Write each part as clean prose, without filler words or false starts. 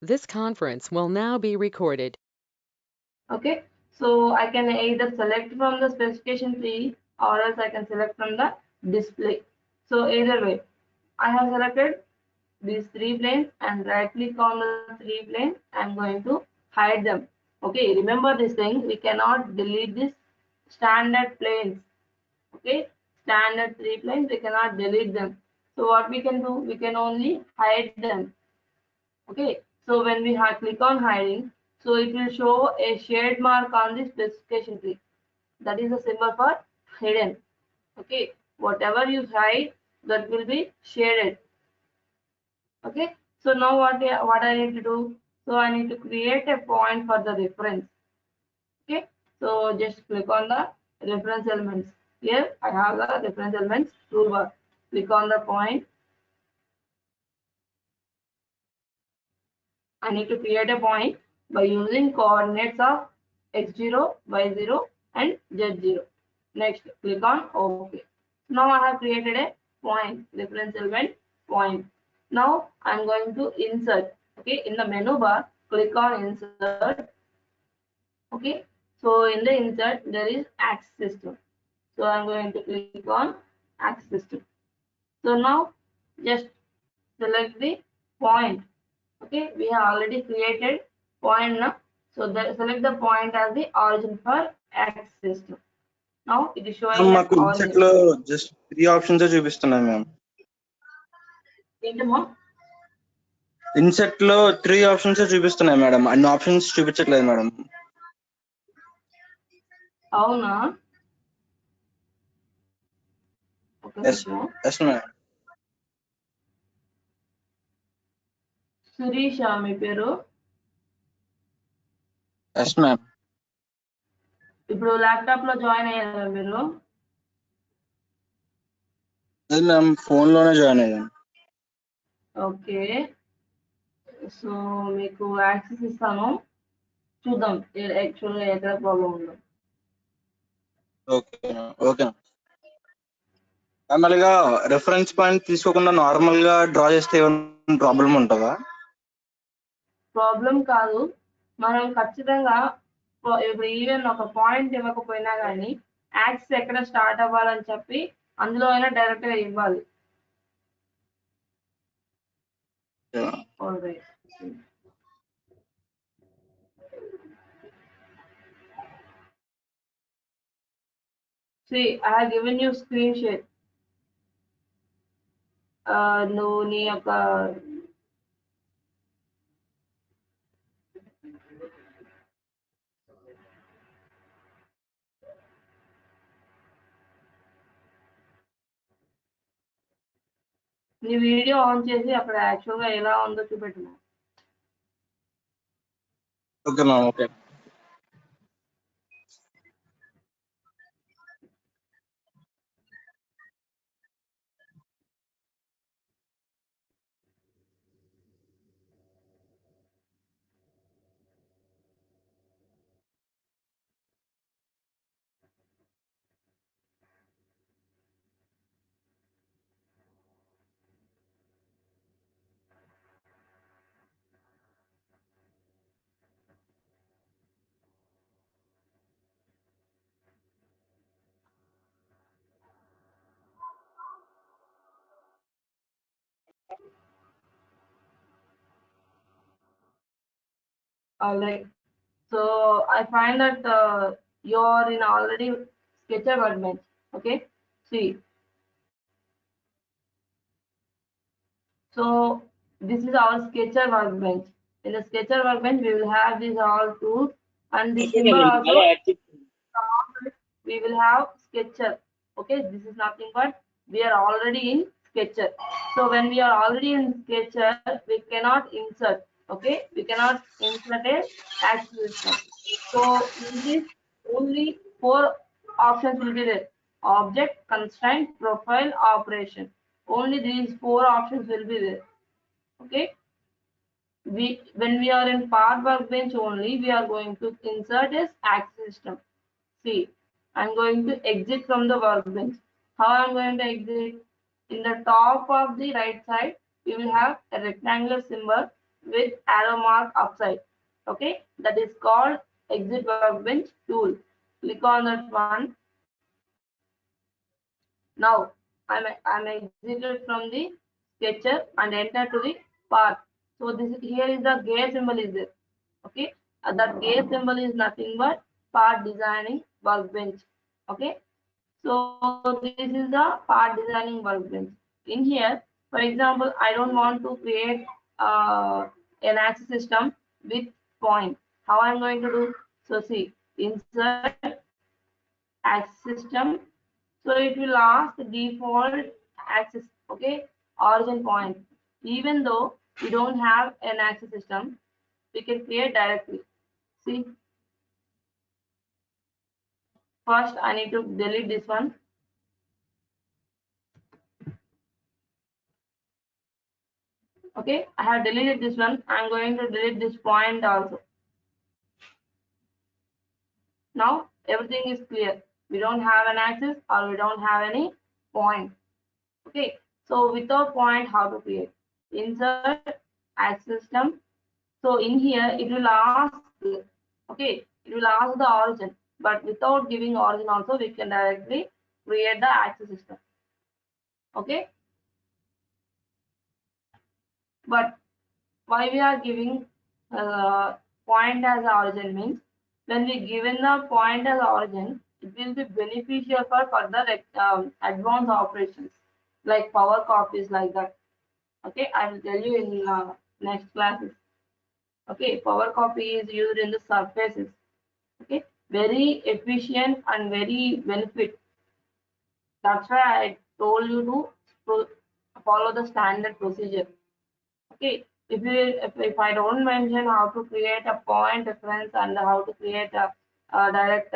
This conference will now be recorded. Okay, so I can either select from the specification tree or else I can select from the display. So either way, I have selected these three planes and right click on the three planes. I'm going to hide them. Okay, remember this thing, we cannot delete this standard planes. Okay, standard three planes, we cannot delete them. So what we can do, we can only hide them. Okay, so when we click on hiding, so it will show a shade mark on the specification tree. That is a symbol for hidden. Okay, whatever you hide, that will be shaded. Okay, so now what I need to do? So I need to create a point for the reference. Okay, so just click on the reference elements. Here I have the reference elements toolbar. Click on the point. I need to create a point by using coordinates of x0, y0 and z0. Next, click on OK. Now I have created a point, reference element point. Now I'm going to insert. Okay, in the menu bar, click on insert. Okay, so in the insert there is axis system. So I'm going to click on axis system. So now just select the point. Okay, we have already created point now. So select the point as the origin for axis system. Now it is showing as మాకు INCET origin. లో just 3 options చూపిస్తున్నాయి ma'am. ఏంటమ్మా? INCET లో 3 options చూపిస్తున్నాయి madam, అన్ని options చూపించట్లేదు madam. అవునా? ఒక నిమిషం. Yes madam. సురీష మీ పేరు? Yes ma'am. ఇప్పుడు ల్యాప్టాప్ లో జాయిన్ అయ్యారా మీరు? అది మ్యామ్ ఫోన్ లోనే జాయిన్ అయ్యాను. ఓకే, సో మీకు యాక్సెస్ ఇస్తాను, చూద్దాం యాక్చువల్గా ఎక్కడ ప్రాబ్లం ఉందో. ఓకే ఓకే మామూలుగా రెఫరెన్స్ పాయింట్ తీసుకోకుండా నార్మల్ గా డ్రా చేస్తే ఏమైనా ప్రాబ్లం ఉంటుందా? ప్రాబ్లం కాదు, మనం ఖచ్చితంగా ఇప్పుడు ఈవెన్ ఒక పాయింట్ ఇవ్వకపోయినా కానీ యాక్సెస్ ఎక్కడ స్టార్ట్ అవ్వాలని చెప్పి అందులో అయినా డైరెక్ట్ గా ఇవ్వాలి. Alright. See, I have given you screen share. నువ్వు నీ యొక్క నీ వీడియో ఆన్ చేసి అక్కడ యాక్చువల్గా ఎలా ఉందో చూపెట్టు. Okay ma'am. Okay Alright, so I find that you are in already Sketcher Workbench. Okay, see, so this is our Sketcher Workbench. In the Sketcher Workbench we will have these all tools and the symbol also. We will have Sketcher. Okay, this is nothing but we are already in Sketcher. So when we are already in Sketcher, we cannot insert. Okay, we cannot insert a axis system. So in this only 4 options will be there: object, constraint, profile, operation. Only these 4 options will be there. Okay, when we are in part workbench only, we are going to insert as axis system. See, I'm going to exit from the workbench. How I'm going to exit? In the top of the right side, we will have a rectangular symbol. with arrow mark upside. Okay, that is called exit workbench tool. Click on that one. Now I'm exited from the sketcher and enter to the part. So this here is the gear symbol is there. Okay, that gear symbol is nothing but part designing workbench. Okay, so this is the part designing workbench. In here, for example, I don't want to create an axis system with point. How I'm going to do? So see, insert axis system. So it will ask default axis, okay, origin point. Even though we don't have an axis system, we can create directly. See, first I need to delete this one. Okay, I have deleted this one. I'm going to delete this point also. Now everything is clear. We don't have an axis or we don't have any point. Okay, so without point, how to create? Insert axis system. So in here it will ask, okay, it will ask the origin, but without giving origin also we can directly create the axis system. Okay, but why we are giving point as origin means when we given the point as origin, it will be beneficial for further advanced operations like power copies like that. Okay, I will tell you in next classes. Okay, power copy is used in the surfaces. Okay, very efficient and very benefit. That's why I told you to follow the standard procedure. Okay, if I don't mention how to create a point reference and how to create a direct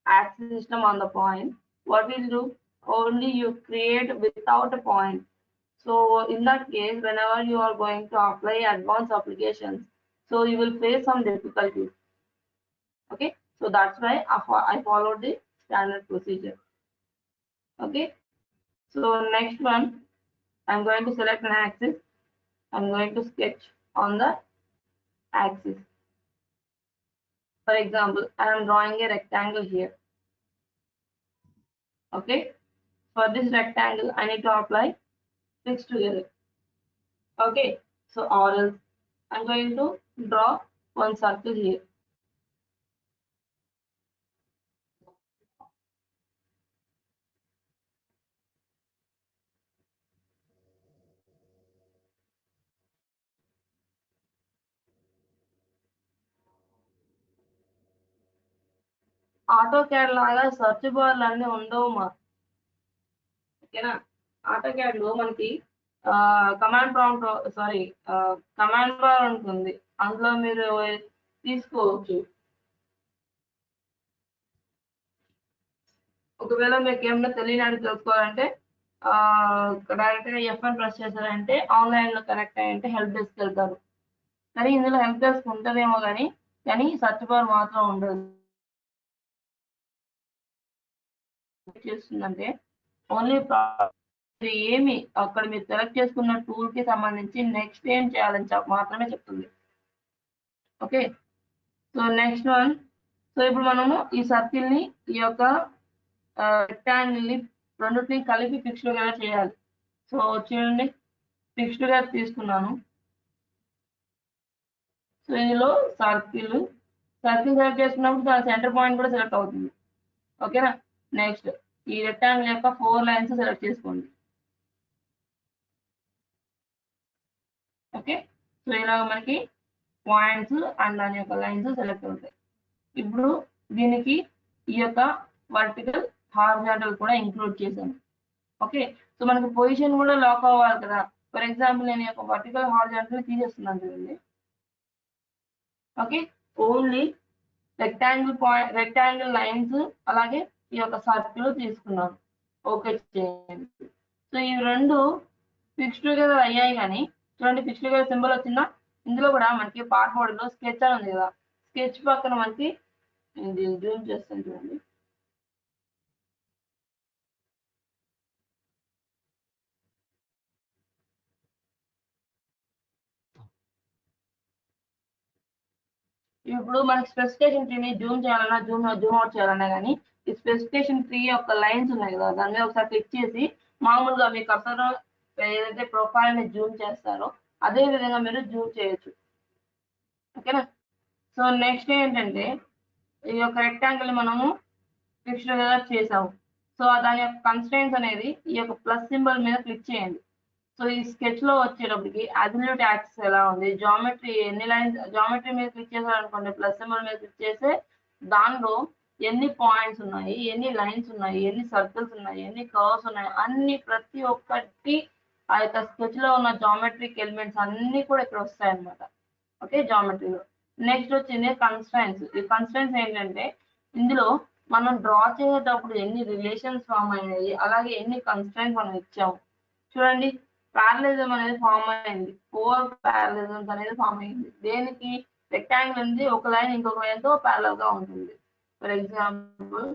axis system on the point, what will do? Only you create without a point. So in that case, whenever you are going to apply advanced applications, so you will face some difficulties. Okay, so that's why I followed the standard procedure. Okay, so next one, I'm going to select an axis. I'm going to sketch on the axis. For example, I am drawing a rectangle here. Okay, for this rectangle, I need to apply fix together. Okay, so or else I'm going to draw one circle here. AutoCAD లాగా search బార్లు అన్నీ ఉండవు మా ఓకేనా AutoCAD లో మనకి command prompt command bar ఉంటుంది అందులో మీరు తీసుకోవచ్చు ఒకవేళ మీకు ఏమన్నా తెలియని తెలుసుకోవాలంటే డైరెక్ట్గా F1 ప్రెస్ చేశారంటే ఆన్లైన్లో కనెక్ట్ అయ్యంటే హెల్ప్ డెస్క్ వెళ్తారు కానీ ఇందులో హెల్ప్ డెస్క్ ఉంటుందేమో కానీ సెర్చ్ బార్ మాత్రం ఉండదు చేస్తుందంటే ఓన్లీ ఏమి అక్కడ మీరు సెలెక్ట్ చేసుకున్న టూల్ కి సంబంధించి నెక్స్ట్ ఏం చేయాలని మాత్రమే చెప్తుంది okay so next one so ఇప్పుడు మనము ఈ సర్కిల్ ని ఈ యొక్క రెక్టాంగిల్ ని రెండింటిని కలిపి ఫిక్స్డ్ గా చేయాలి సో చూడండి ఫిక్స్డ్ గా తీసుకున్నాను సో ఇందులో సర్కిల్ సెలెక్ట్ చేసుకున్నప్పుడు దాని సెంటర్ పాయింట్ కూడా సెలెక్ట్ అవుతుంది ఓకేనా నెక్స్ట్ ఈ రెక్టాంగిల్ యొక్క 4 లైన్స్ సెలెక్ట్ చేసుకోండి ఓకే సో ఇలాగ మనకి పాయింట్స్ అండ్ దాని యొక్క లైన్స్ సెలెక్ట్ అవుతాయి ఇప్పుడు దీనికి ఈ యొక్క వర్టికల్ హారిజాంటల్ కూడా ఇంక్లూడ్ చేశాను ఓకే సో మనకి పొజిషన్ కూడా లాక్ అవ్వాలి కదా ఫర్ ఎగ్జాంపుల్ నేను ఈ యొక్క వర్టికల్ హారిజాంటల్ తీసేస్తున్నాను చూడండి ఓకే ఓన్లీ రెక్టాంగిల్ లైన్స్ అలాగే ఈ యొక్క సర్కిల్ తీసుకున్నాను ఓకే చేయండి సో ఈ రెండు ఫిక్స్డ్ టుగెదర్ అయ్యాయి కానీ చూడండి ఫిక్స్డ్ టుగెదర్ సింబల్ వచ్చిందా ఇందులో కూడా మనకి part4 లో స్కెచ్ అని ఉంది కదా స్కెచ్ పక్కన మనకి జూమ్ చేస్తాను చూడండి ఇప్పుడు మనకి స్పెసిఫికేషన్ ట్రీని జూమ్ చేయాలన్నా జూమ్ అవుట్ చేయాలన్నా కానీ ఈ స్పెసిఫికేషన్ ట్రీ యొక్క లైన్స్ ఉన్నాయి కదా, దాని మీద ఒకసారి క్లిక్ చేసి మామూలుగా మీ కర్సర్ ఏదైతే ప్రొఫైల్ ని జూమ్ చేస్తారో అదే విధంగా మీరు జూమ్ చేయొచ్చు. ఓకేనా. సో నెక్స్ట్ ఏంటంటే ఈ యొక్క రెక్టాంగిల్ మనము ఫిక్స్డ్ చేసాము. సో దాని యొక్క కన్స్ట్రెయింట్స్ అనేది ఈ యొక్క ప్లస్ సింబల్ మీద క్లిక్ చేయండి. సో ఈ స్కెచ్ లో వచ్చేటప్పటికి అబ్సల్యూట్ యాక్సిస్ ఎలా ఉంది, జామెట్రీ ఎన్ని లైన్స్, జామెట్రీ మీద క్లిక్ చేశారనుకోండి, ప్లస్ సింబల్ మీద క్లిక్ చేస్తే దానిలో ఎన్ని పాయింట్స్ ఉన్నాయి, ఎన్ని లైన్స్ ఉన్నాయి, ఎన్ని సర్కిల్స్ ఉన్నాయి, ఎన్ని కర్వ్స్ ఉన్నాయి, అన్ని ప్రతి ఒక్కటి ఆ యొక్క స్కెచ్ లో ఉన్న జామెట్రిక్ ఎలిమెంట్స్ అన్ని కూడా ఇక్కడ వస్తాయి అన్నమాట. ఓకే, జామెట్రీలో. నెక్స్ట్ వచ్చింది కన్స్ట్రైన్స్. ఈ కన్స్ట్రైన్స్ ఏంటంటే ఇందులో మనం డ్రా చేసేటప్పుడు ఎన్ని రిలేషన్స్ ఫామ్ అయినాయి, అలాగే ఎన్ని కన్స్ట్రైన్స్ మనం ఇచ్చాము. చూడండి, పారలిజం అనేది ఫామ్ అయింది, 4 పారలిజమ్స్ అనేది ఫామ్ అయింది. దేనికి? రెక్టాంగిల్ ఉంది, ఒక లైన్ ఇంకొక లైన్ తో ప్యారలల్ గా ఉంటుంది. ఫర్ ఎగ్జాంపుల్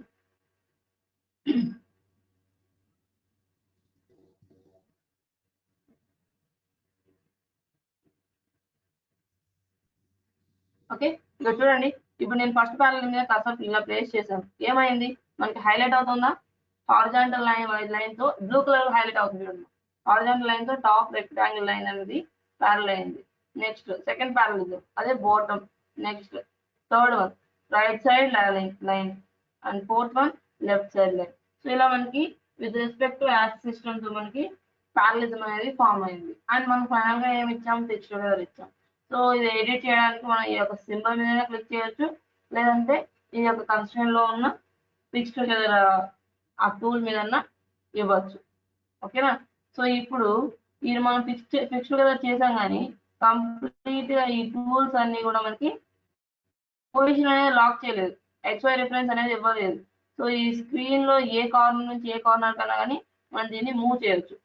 ఓకే, ఇక్కడ చూడండి, ఇప్పుడు నేను ఫస్ట్ ప్యారలల్ మీద కర్సర్ ఇలా ప్లేస్ చేశాను. ఏమైంది? మనకి హైలైట్ అవుతుందా? హారిజాంటల్ లైన్ తో బ్లూ కలర్ హైలైట్ అవుతుంది చూడండి. హారిజాంటల్ లైన్ తో టాప్ రెక్టాంగిల్ లైన్ అనేది ప్యారలల్ అయింది. నెక్స్ట్ సెకండ్ ప్యారలిజం, అదే bottom. Next third one right side line and fourth one left side line. So ఇలా మనకి with respect to axis systems మనకి parallelism అనేది ఫామ్ అయింది. అండ్ మనం ఫైనల్ గా ఏమి ఇచ్చాం? ఫిక్స్డ్ కలర్ ఇచ్చాం. సో ఇది ఎడిట్ చేయడానికి మనం ఈ యొక్క సింబల్ మీద క్లిక్ చేయొచ్చు, లేదంటే ఈ యొక్క కన్స్ట్రెయింట్ లో ఉన్న ఫిక్స్డ్ కలర్ ఆ టూల్ మీద ఇవ్వచ్చు. ఓకేనా. సో ఇప్పుడు ఇది మనం ఫిక్స్డ్ కలర్ చేసాం, కానీ కంప్లీట్ గా ఈ టూల్స్ అన్ని కూడా మనకి పొజిషన్ అనేది లాక్ చేయలేదు, XY రిఫరెన్స్ అనేది ఇవ్వలేదు. సో ఈ స్క్రీన్ లో ఏ కార్నర్ నుంచి ఏ కార్నర్ కన్నా కానీ మనం దీన్ని మూవ్ చేయొచ్చు.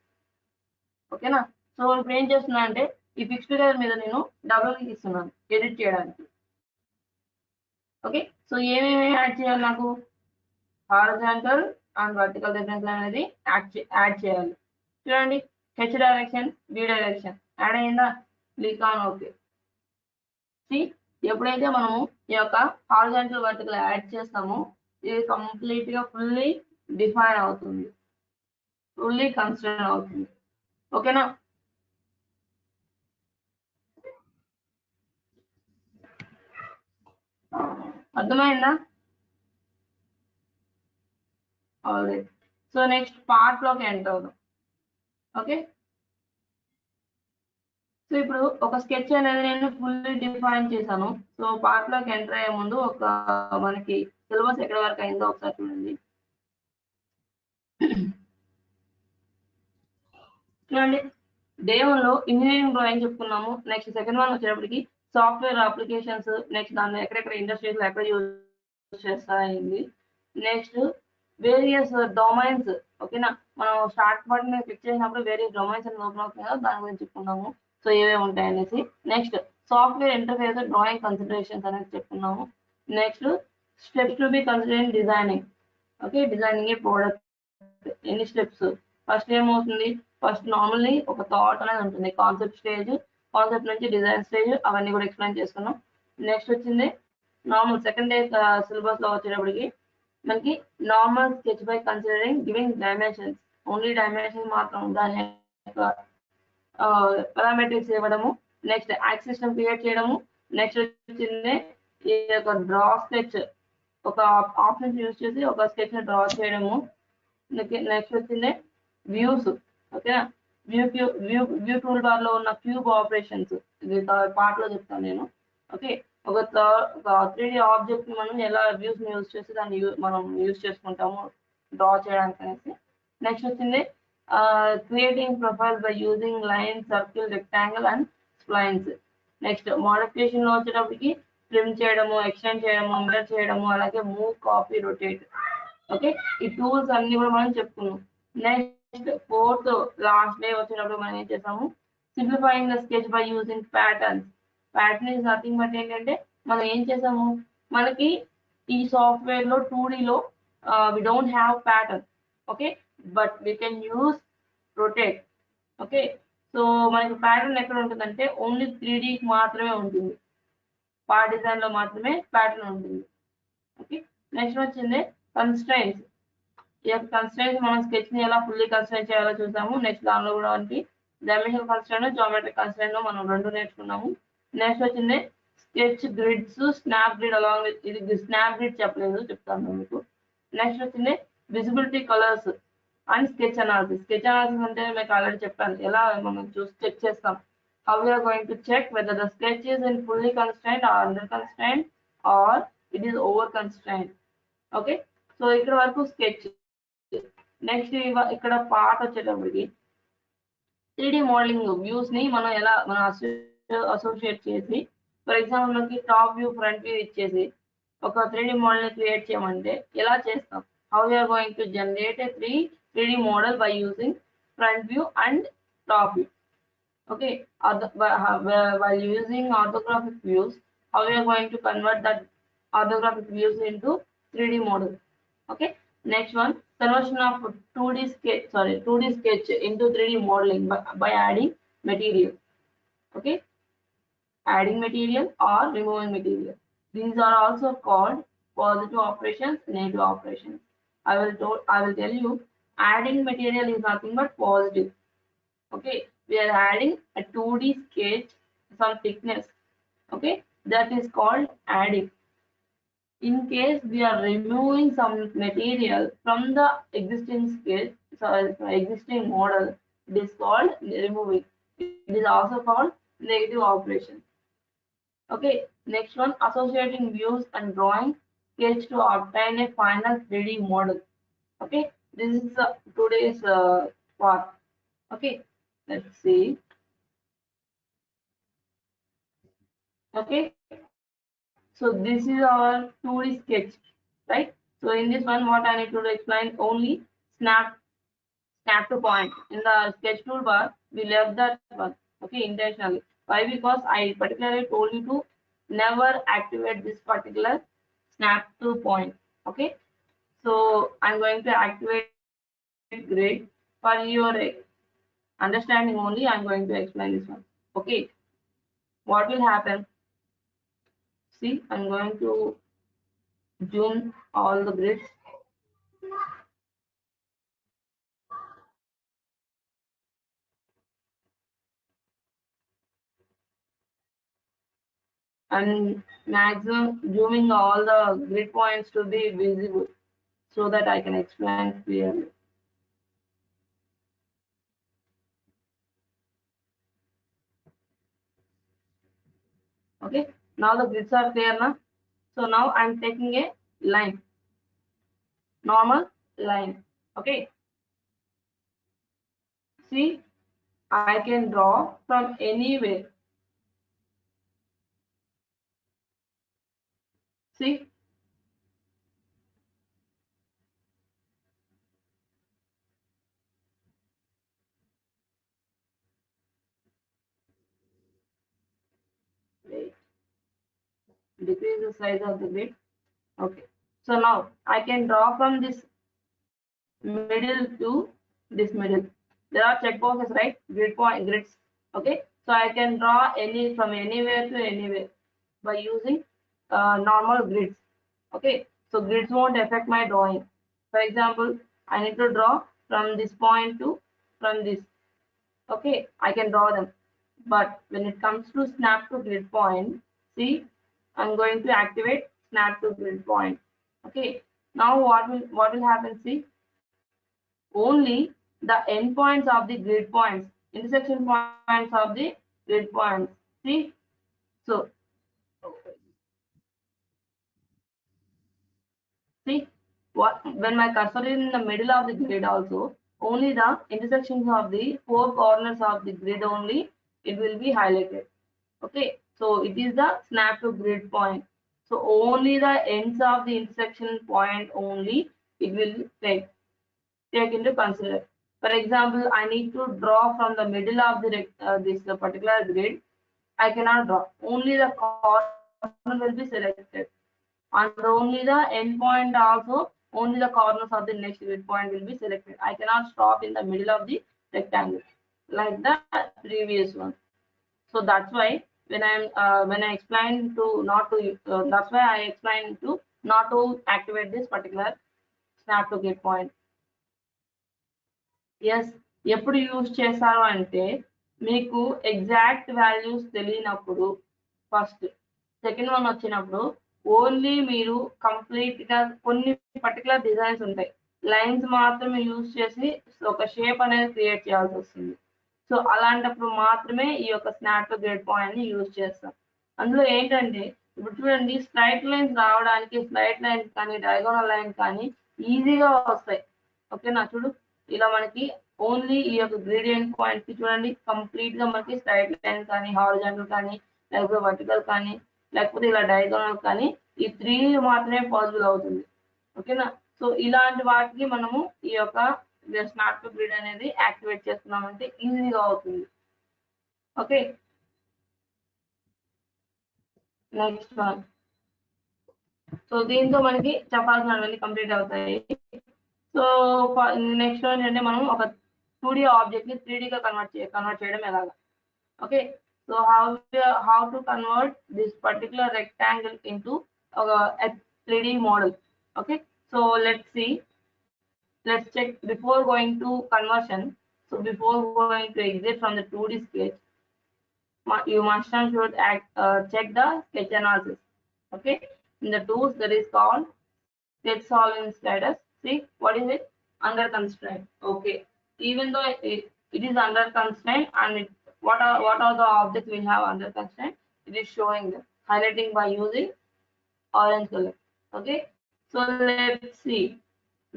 ఓకేనా. సో ఇప్పుడు ఏం చేస్తున్నా అంటే ఈ ఫిక్స్డ్ కలర్ మీద నేను డబుల్ క్లిక్ ఇస్తున్నాను ఎడిట్ చేయడానికి. ఓకే, సో ఏమేమి యాడ్ చేయాలి? నాకు హారిజాంటల్ అండ్ వర్టికల్ రిఫరెన్స్ అనేది యాడ్ చేయాలి. చూడండి, H direction, B direction add అయిందా? Click on okay. ఎప్పుడైతే మనము ఈ యొక్క హారిజాంటల్ వర్టికల్ యాడ్ చేస్తామో ఇది కంప్లీట్ గా ఫుల్లీ డిఫైన్ అవుతుంది, ఫుల్లీ కన్స్ట్రక్ట్ అవుతుంది. ఓకేనా. అర్థమైందా? ఆల్రైట్. సో నెక్స్ట్ పార్ట్ లోకి ఎంటర్ అవుదాం. ఓకే, సో ఇప్పుడు ఒక స్కెచ్ అనేది నేను ఫుల్లీ డిఫైన్ చేశాను. సో పార్ట్ లోకి ఎంటర్ అయ్యే ముందు ఒక మనకి సిలబస్ ఎక్కడ వరకు అయిందో ఒకసారి చూడండి. చూడండి, డే 1 లో ఇంజనీరింగ్ డ్రాయింగ్ చెప్పుకున్నాము. నెక్స్ట్ సెకండ్ వన్ వచ్చేటప్పటికి సాఫ్ట్వేర్ అప్లికేషన్స్, నెక్స్ట్ దాన్ని ఎక్కడెక్కడ ఇండస్ట్రీస్ లో ఎక్కడ యూజ్ చేస్తాయింది. Next various domains. ఓకేనా, మనం స్టార్ట్ బటన్ మీద క్లిక్ చేసినప్పుడు వేరియస్ డొమైన్స్ అని ఓపెన్ అవుతుంది కదా, దాని గురించి చెప్పుకున్నాము. సో ఏవే ఉంటాయి అనేసి. Next software interface drawing considerations అనేది చెప్పుకున్నాము. Next steps to be considering designing. Okay, designing a product ఎన్ని స్టెప్స్? ఫస్ట్ ఏమవుతుంది? ఫస్ట్ నార్మల్లీ ఒక థాట్ అనేది ఉంటుంది, కాన్సెప్ట్ స్టేజ్, కాన్సెప్ట్ నుంచి డిజైన్ స్టేజ్, అవన్నీ కూడా ఎక్స్ప్లెయిన్ చేసుకున్నాం. నెక్స్ట్ వచ్చింది నార్మల్ సెకండ్ డే సిలబస్ లో వచ్చేటప్పటికి మనకి normal sketch by considering giving dimensions, only dimensions మాత్రం దాని యొక్క పారామెట్రిక్స్ ఇవ్వడము. నెక్స్ట్ యాక్సిస్ సిస్టమ్ క్రియేట్ చేయడము. నెక్స్ట్ వచ్చింది ఈ యొక్క డ్రా స్కెచ్, ఒక ఆప్షన్స్ యూజ్ చేసి ఒక స్కెచ్ ని డ్రా చేయడము. నెక్స్ట్ వచ్చింది వ్యూస్. ఓకేనా, వ్యూ టూల్ బార్ లో ఉన్న క్యూబ్ ఆపరేషన్స్, ఇది పార్ట్ లో చెప్తాను నేను. ఓకే, ఒక 3D ఆబ్జెక్ట్ ని మనం ఎలా వ్యూస్ ని యూజ్ చేసి దాన్ని మనం యూజ్ చేసుకుంటాము డ్రా చేయడానికి అనేసి. నెక్స్ట్ వచ్చింది creating profiles by using line, circle, rectangle and splines. Next modification లో వచ్చేటప్పటికి ట్రిమ్ చేయడము, ఎక్స్టెండ్ చేయడము, మిర్రర్ చేయడము, అలాగే మూవ్, కాపీ, రొటేట్. ఓకే, ఈ టూల్స్ అన్ని కూడా మనం చెప్పుకున్నాం. నెక్స్ట్ ఫోర్త్ లాస్ట్ డే వచ్చేటప్పుడు మనం ఏం చేసాము? Simplifying the sketch by using patterns. Pattern is nothing but ఏంటంటే మనం ఏం చేసాము, మనకి ఈ సాఫ్ట్వేర్ లో 2D లో we don't have pattern. Okay, but we can use rotate. Okay, so మనకి ప్యాటర్న్ ఎక్కడ ఉంటుందంటే ఓన్లీ 3D మాత్రమే ఉంటుంది. పార్ట్ డిజైన్ లో మాత్రమే ప్యాటర్న్ ఉంటుంది. ఓకే, నెక్స్ట్ వచ్చింది కన్స్ట్రైన్స్. ఈ యొక్క కన్స్ట్రైన్స్ మనం స్కెచ్ ని ఎలా ఫుల్లీ కన్స్ట్రైన్ చేయాలో చూసాము. నెక్స్ట్ దానిలో కూడా డైమెన్షన్ కన్స్ట్రైన్, జామెట్రిక్ కన్స్ట్రైన్ లో మనం రెండు నేర్చుకున్నాము. నెక్స్ట్ వచ్చింది sketch grids, snap grid along with, ఇది స్నాప్ గ్రిడ్ చెప్పలేదు, చెప్తాను మీకు. నెక్స్ట్ వచ్చింది visibility colours and sketch analysis. Sketch analysis అంటే మీకు ఆల్రెడీ చెప్పాను, ఎలా మనం చూసి చెక్ చేస్తాం. How we are going to check whether the sketch is in fully constrained or under constrained or it is over constrained. Okay, so ఇక్కడ వరకు sketch. Next ఇక్కడ పార్ట్ వచ్చేటప్పటికి 3D మోడలింగ్ వ్యూస్ ని మనం ఎలా అసోసియేట్ చేసి, ఫర్ ఎగ్జాంపుల్ మనకి top view, front view ఇచ్చేసి ఒక 3D మోడల్ ని క్రియేట్ చేయమంటే ఎలా చేస్తాం. How we are going to generate a 3D model by using front view and top view. Okay, while using orthographic views, how we are going to convert that orthographic views into 3D model. Okay, next one, conversion of 2D sketch into 3D modeling by adding material. Okay, adding material or removing material. These are also called positive operations, negative operations. I will tell you, adding material is nothing but positive. Okay, we are adding a 2D sketch, some thickness. Okay, that is called adding. In case we are removing some material from the existing sketch, existing model, it is called removing. It is also called negative operation. Okay, next one, associating views and drawing sketch to obtain a final 3D model. Okay, this is today's part. Okay, let's see. Okay, so this is our 2D sketch, right? So in this one, what I need to explain, only snap to point. In the sketch toolbar, we left that one, okay, intentionally. Why? Because I particularly told you to never activate this particular snap to point. Okay, so I'm going to activate grid for your understanding only. I'm going to explain this one. Okay, what will happen? See, I'm going to zoom all the grids. And maximum zooming all the grid points to be visible so that I can explain clearly. Okay, now the grids are clear now. So now I'm taking a line, normal line. Okay, see, I can draw from anywhere. See, wait, decrease the size of the grid. Okay, so now I can draw from this middle to this middle. There are checkboxes, right? Grids. Okay, so I can draw any from anywhere to anywhere by using normal grids. Okay, so grids won't affect my drawing. For example, I need to draw from this point to from this. Okay, I can draw them. But when it comes to snap to grid point, see, I'm going to activate snap to grid point. Okay, now what will happen? See, only the endpoints of the grid points, intersection points of the grid points. See, so see, what when my cursor is in the middle of the grid, also only the intersections of the four corners of the grid only it will be highlighted. Okay, so it is the snap to grid point. So only the ends of the intersection point only it will take into consider. For example, I need to draw from the middle of the this particular grid. I cannot draw. Only the corner will be selected, and only the end point also. Only the corners of the next grid point will be selected. I cannot stop in the middle of the rectangle like the previous one. So that's why when I explained to not to that's why I explained to not to activate this particular snap to grid point. Yes ఎప్పుడు use చేస్తారు అంటే మీకు exact values తెలియనప్పుడు first. Second one వచ్చినప్పుడు only మీరు complete గా కొన్ని particular designs ఉంటాయి, లైన్స్ మాత్రమే యూజ్ చేసి ఒక షేప్ అనేది క్రియేట్ చేయాల్సి వస్తుంది. సో అలాంటప్పుడు మాత్రమే ఈ యొక్క స్నాప్ టు గ్రిడ్ పాయింట్ ని యూజ్ చేస్తాం. అందులో ఏంటంటే ఇప్పుడు చూడండి, స్ట్రైట్ లైన్స్ రావడానికి స్ట్రైట్ లైన్స్ కానీ డయాగోనల్ లైన్ కానీ ఈజీగా వస్తాయి. ఓకేనా, చూడు ఇలా మనకి ఓన్లీ ఈ యొక్క గ్రేడియంట్ పాయింట్ కి చూడండి కంప్లీట్ గా మనకి స్ట్రైట్ లైన్ కానీ హారిజాంటల్ కానీ లేకపోతే వర్టికల్ కానీ లేకపోతే ఇలా డయాగోనల్ కానీ ఈ 3 మాత్రమే పాసిబుల్ అవుతుంది. ఓకేనా, సో ఇలాంటి వాటికి మనము ఈ యొక్క స్నాప్ టు గ్రిడ్ అనేది యాక్టివేట్ చేస్తున్నామంటే ఈజీగా అవుతుంది. Okay, next one. సో దీంతో మనకి చెప్పాల్సినవన్నీ కంప్లీట్ అవుతాయి. సో నెక్స్ట్ ఏంటంటే మనం ఒక 2D ఆబ్జెక్ట్ ని 3D గా కన్వర్ట్ చేయడం ఎలాగా. Okay, so how to convert this particular rectangle into a 3D model. Okay, so let's check before going to conversion. So before going to exit from the 2D sketch, you must and should check the sketch analysis. Okay, in the tools there is called sketch solving status. See, what is it? Under constraint. Okay, even though it is under constraint, and what are the objects we have under constraint, it is showing them, highlighting by using orange color. Okay, so let's see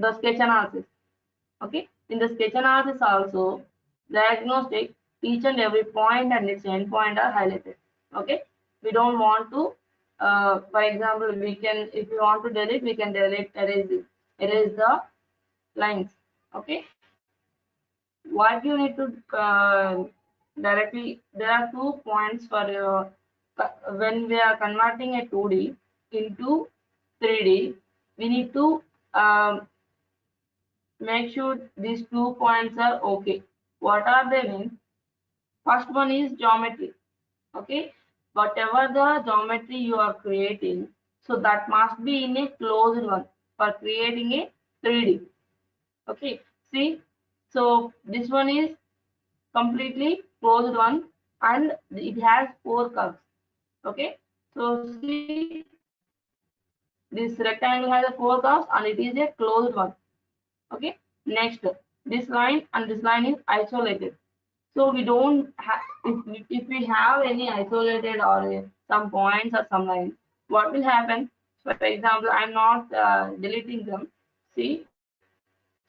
the sketch analysis. Okay, in the sketch analysis also, diagnostic, each and every point and its endpoint are highlighted. Okay, we don't want to for example, we can, if we want to delete, we can erase the lines. Okay, what you need to directly, there are 2 points for when we are converting a 2D into 3D, we need to make sure these 2 points are okay. What are they mean? First one is geometry. Okay, whatever the geometry you are creating, so that must be in a closed one for creating a 3D. Okay, see, so this one is completely closed one and it has 4 curves. Okay, so see, this rectangle has a 4 curves and it is a closed one. Okay, next, this line and this line is isolated. So we don't have, if we have any isolated or some points or some lines, what will happen? For example, I'm not deleting them. See,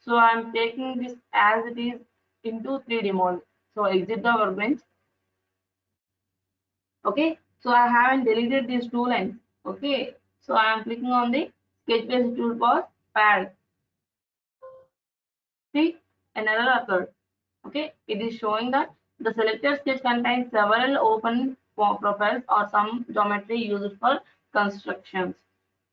so I'm taking this as it is into 3D mode. So exit the workbench. Okay, so I haven't deleted these 2 lines. Okay, so I am clicking on the sketch based toolbar pad. See, an error occurred. Okay, it is showing that the selected sketch contains several open profiles or some geometry used for constructions.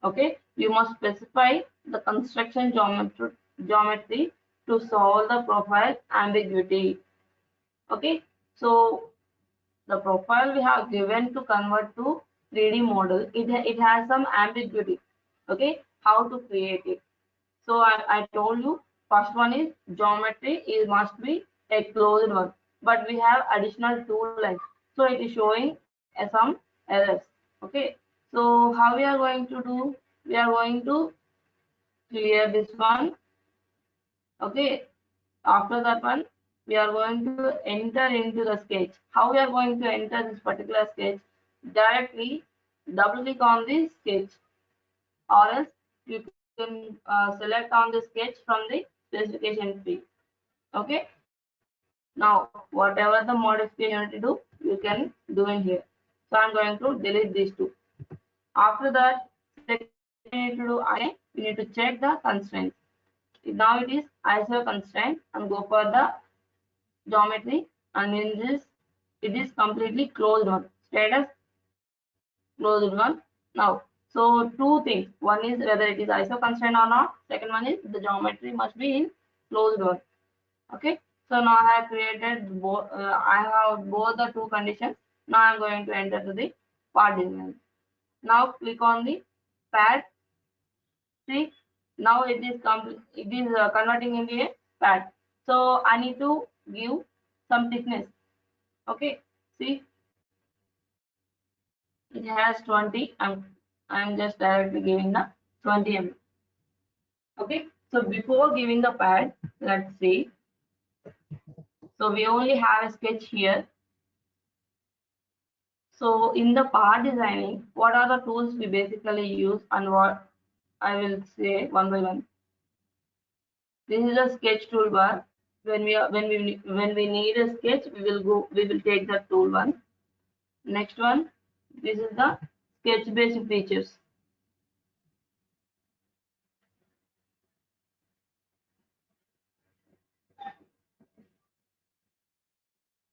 Okay, you must specify the construction geometry to solve the profile ambiguity. Okay, so the profile we have given to convert to 3D model, it has some ambiguity. Okay, how to create it? So I told you, first one is geometry, it must be a closed one, but we have additional 2 lines, so it is showing some errors. Okay, so how we are going to do? We are going to clear this one. Okay, after that one, we are going to enter into the sketch. How we are going to enter this particular sketch? Directly double click on the sketch, or else you can select on the sketch from the specification tree. Okay, now whatever the modification you need to do, you can do in here. So I'm going to delete these 2. After that, you need to do you need to check the constraints. Now it is iso constraint and go for the geometry, and in this it is completely closed one, status closed one. Now, so 2 things, one is whether it is iso constraint or not, second one is the geometry must be in closed one. Okay, so now I have created both I have both the 2 conditions. Now I'm going to enter to the part design. Now click on the pad. See, now it is converting into a pad. So I need to give some thickness. Okay, see, it has 20. I'm just directly giving the 20 mm. Okay, so before giving the pad, let's see. So we only have a sketch here. So in the part designing, what are the tools we basically use and what I will say one by one. This is a sketch toolbar. When we need a sketch, we will take the tool one. Next one, this is the sketch based features.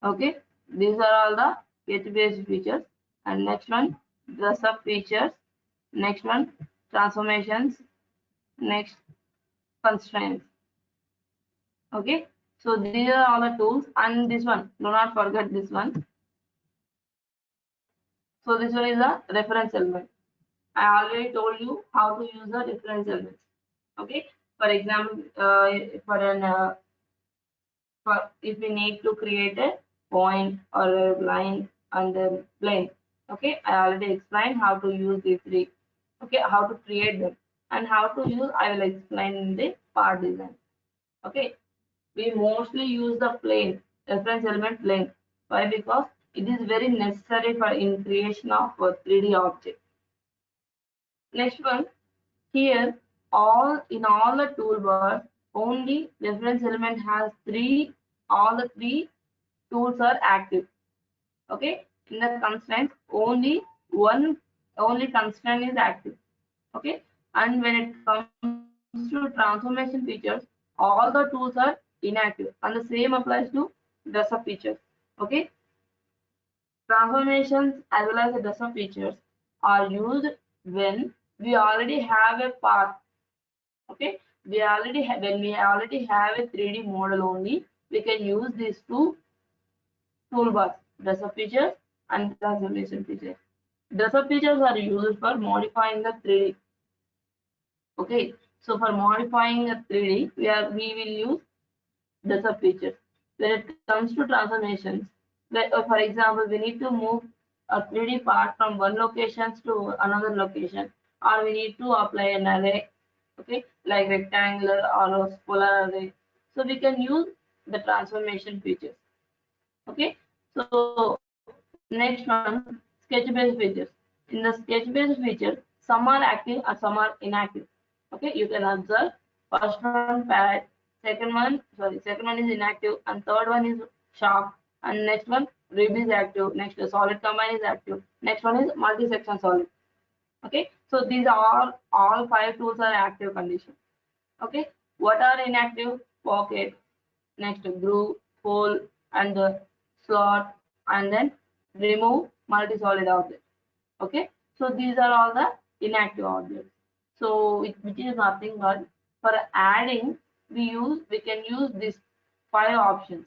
Okay, these are all the sketch based features. And next one, dress up features. Next one, transformations. Next, constraints. Okay, so these are all the tools. And this one, do not forget this one. So this one is a reference element. I already told you how to use the reference elements. Okay, for example, for if we need to create a point or a line and a plane. Okay, I already explained how to use these three. Okay, how to create them and how to use, I will explain in the part design. Okay, we mostly use the plane, reference element plane. Why? Because it is very necessary for in creation of a 3D object. Next one, here all the toolbars only reference element has all the three tools are active. Okay, in the constraints only constraint is active. Okay, and when it comes to transformation features, all the tools are inactive, and the same applies to dress up features. Okay, transformations as well as the dress up features are used when we already have a path. Okay, when we already have a 3D model only, we can use these two toolbars, dress up features and transformation features. Dress up features are used for modifying the 3D. Okay, so for modifying a 3D, we will use dress up features. When it comes to transformations, for example, we need to move a 3D part from one location to another location, or we need to apply an array, okay, like rectangular or a polar array. So we can use the transformation features. Okay, so next one, sketch based features. In the sketch based feature, some are active and some are inactive. Okay, you can observe first one pad, second one is inactive, and third one is sharp, and next one rib is active, next solid combine is active, next one is multi-section solid. Okay, so these are all five tools are active condition. Okay, what are inactive? Pocket, next groove, hole, and the slot, and then remove multi-solid object. Okay, so these are all the inactive objects. So which is nothing but for adding we can use these five options.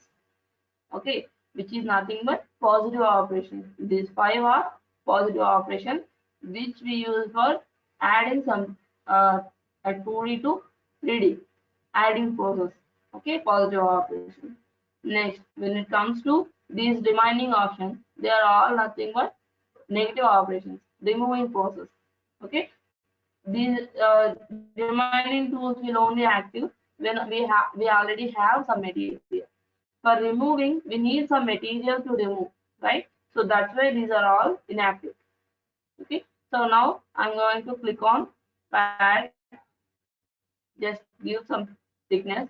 Okay, which is nothing but positive operations. These five are positive operations which we use for adding some a 2D to 3D adding process. Okay, positive operation. Next, when it comes to these remaining options, they are all nothing but negative operations, removing process. Okay, these remaining tools will only active when we already have some material. For removing, we need some material to remove, right? So that's why these are all inactive. Okay, so now I'm going to click on pad, just give some thickness,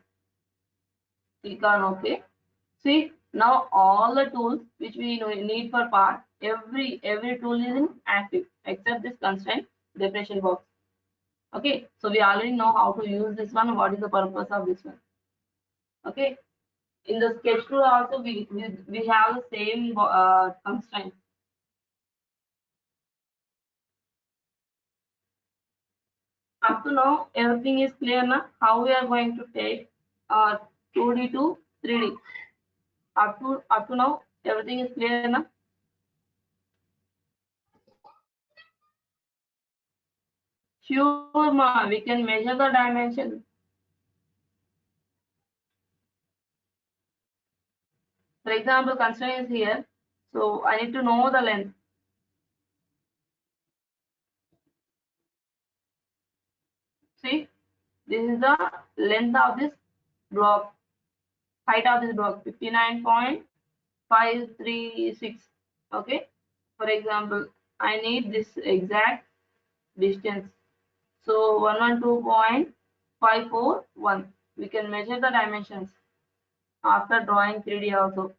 click on OK. See, now all the tools which we need for part, every tool is in active except this constraint definition box. Okay, so we already know how to use this one, what is the purpose of this one. Okay, in the sketch tool also we have the same constraint. Up to now everything is clear now. How we are going to take 2D to 3D. Up to now everything is clear now. Sure, ma, we can measure the dimension. For example, constraint is here. So I need to know the length. See, this is the length of this block, height of this block, 59.536. Okay. For example, I need this exact distance. So 112.541. We can measure the dimensions after drawing 3D also.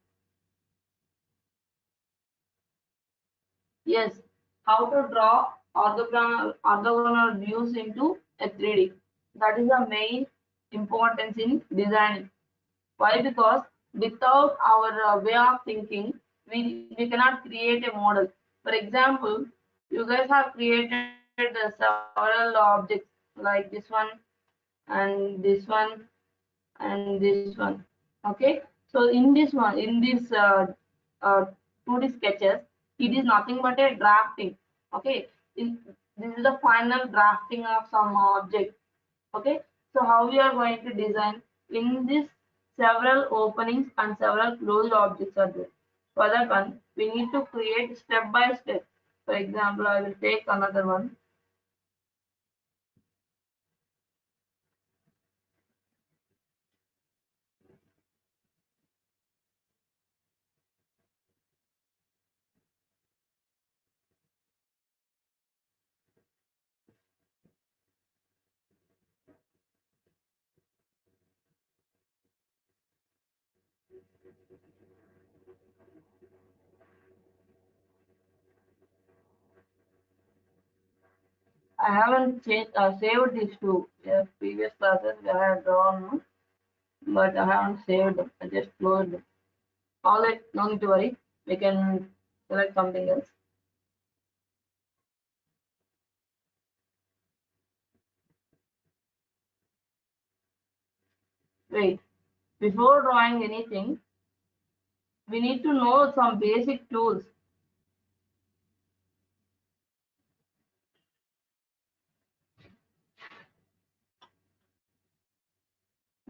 Yes, how to draw orthogonal views into a 3D. That is the main importance in designing. Why? Because without our way of thinking, we cannot create a model. For example, you guys have created several objects like this one and this one and this one. Okay, so in this one, in this uh, 2D sketches, it is nothing but a drafting. Okay, this is the final drafting of some object. Okay, so how we are going to design in this, several openings and several closed objects are there. For that one, we need to create step by step. For example, I will take another one. I haven't saved these two. Yeah, previous classes I have drawn, but I haven't saved them. I just closed them. All right, no need to worry. We can select something else. Wait, before drawing anything, we need to know some basic tools.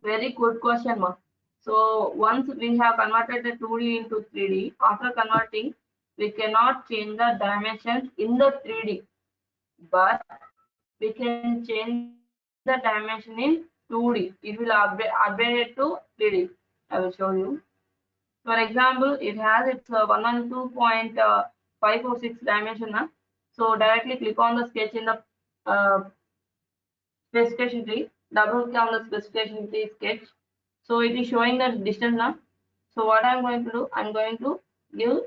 Very good question, ma. So once we have converted the 2D into 3D, after converting, we cannot change the dimensions in the 3D, but we can change the dimension in 2D. It will upgrade it to 3D. I will show you. For example, it has its 112.546 dimension. So directly click on the sketch in the uh, specification tree, double click on the specification tree sketch. So it is showing the distance now. So what I'm going to do, I'm going to give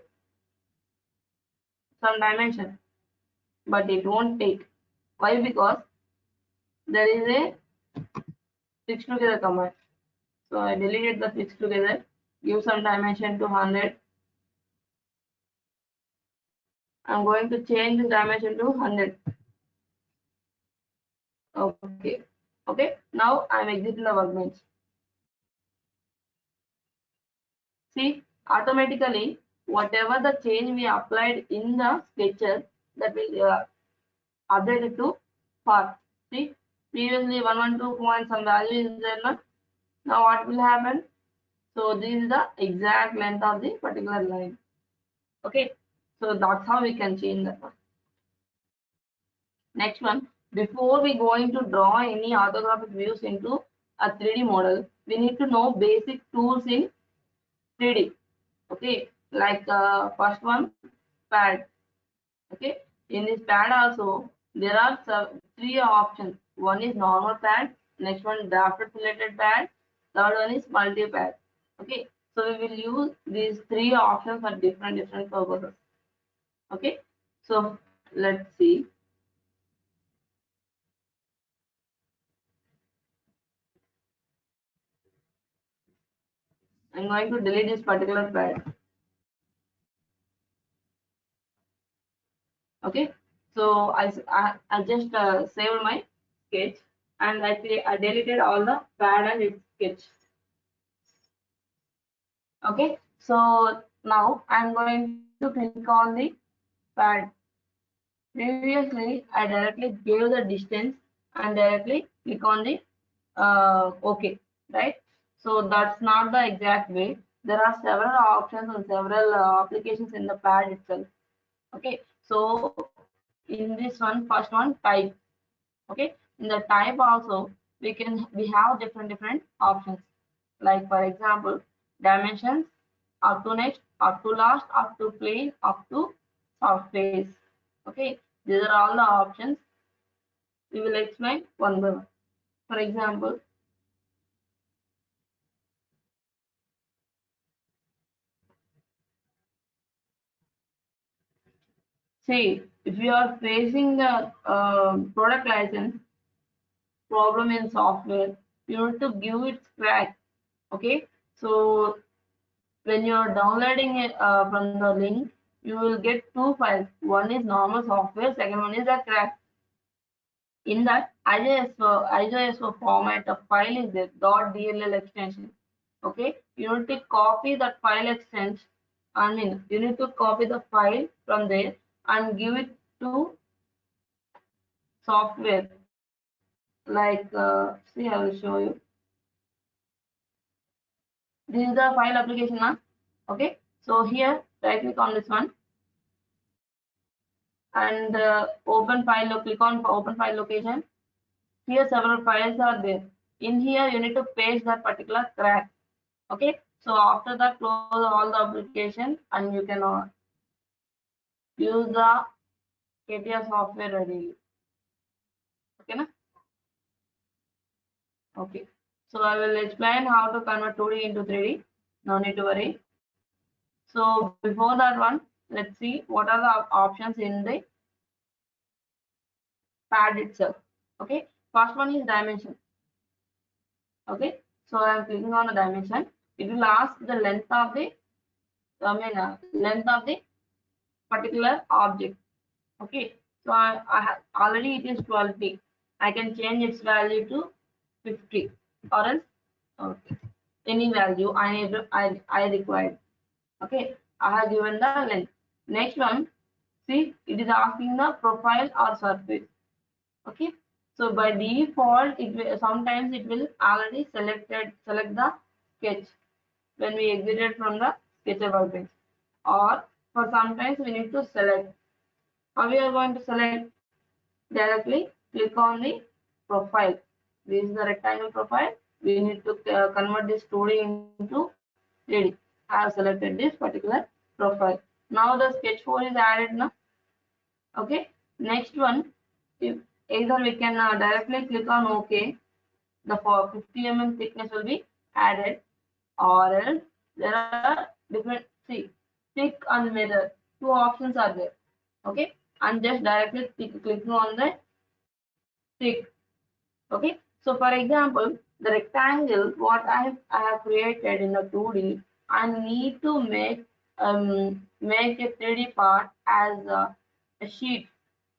some dimension, but it won't take. Why? Because there is a fix together command. So I deleted the fix together, give some dimension to 100. I'm going to change the dimension to 100. Okay. Okay. Now I'm exiting the workbench. See, automatically, whatever the change we applied in the sketches, that will update it to far. See, previously 112 point some value is there now. Now what will happen? So this is the exact length of the particular line. Okay, so that's how we can change that one. Next one, before we going to draw any orthographic views into a 3D model, we need to know basic tools in 3D. Okay, like first one, pad. Okay, in this pad also there are three options. One is normal pad, next one drafted selected pad, third one is multi pad. Okay, so we will use these three options for different purposes. Okay, so let's see. I'm going to delete this particular pad. Okay, so I just saved my sketch and I deleted all the pad and its sketch. Okay, so now I'm going to click on the pad. Previously, I directly gave the distance and directly click on the OK, right? So that's not the exact way. There are several options and several applications in the pad itself. Okay, so in this one, first one, type. Okay, in the type also we have different options. Like for example, dimensions, up to next, up to last, up to plane, up to surface. Okay, these are all the options. We will explain one by one. For example, see, if you are facing the product license problem in software, you need to give it crack. Okay, so when you are downloading it from the link, you will get two files. One is normal software, second one is a crack. In that ISO format, a file is there, .dll extension. Okay, you need to copy that file extension. I mean, you need to copy the file from there and give it to software. Like, see, I will show you. This is the file application now. Okay, so here, right click on this one and open file. Click on open file location. Here, several files are there. In here, you need to paste that particular crack. Okay, so after that, close all the application and you can use the CATIA software readily. Okay, na? Okay, so I will explain how to convert 2D into 3D. No need to worry. So before that one, let's see what are the options in the pad itself. Okay, first one is dimension. Okay, so I am clicking on the dimension. It will ask the length of the length of the particular object. Okay, so I have already it is 20. I can change its value to 50 or else okay, any value I required. Okay, I have given the length. Next one, see, it is asking the profile or surface. Okay, so by default, it will sometimes it will already select the sketch when we exited from the sketcher workbench, or for sometimes we need to select. How we are going to select? Directly click on the profile. This is the rectangle profile. We need to convert this 2D into 3D. I have selected this particular profile. Now the sketch 4 is added now. Okay. Next one, if either we can directly click on OK. The 50 mm thickness will be added, or else there are different. See, thick and mirror. Two options are there. Okay, and just directly clicking on the thick. Okay, so for example, the rectangle what I have created in the 2D, I need to make a 3D part as a sheet.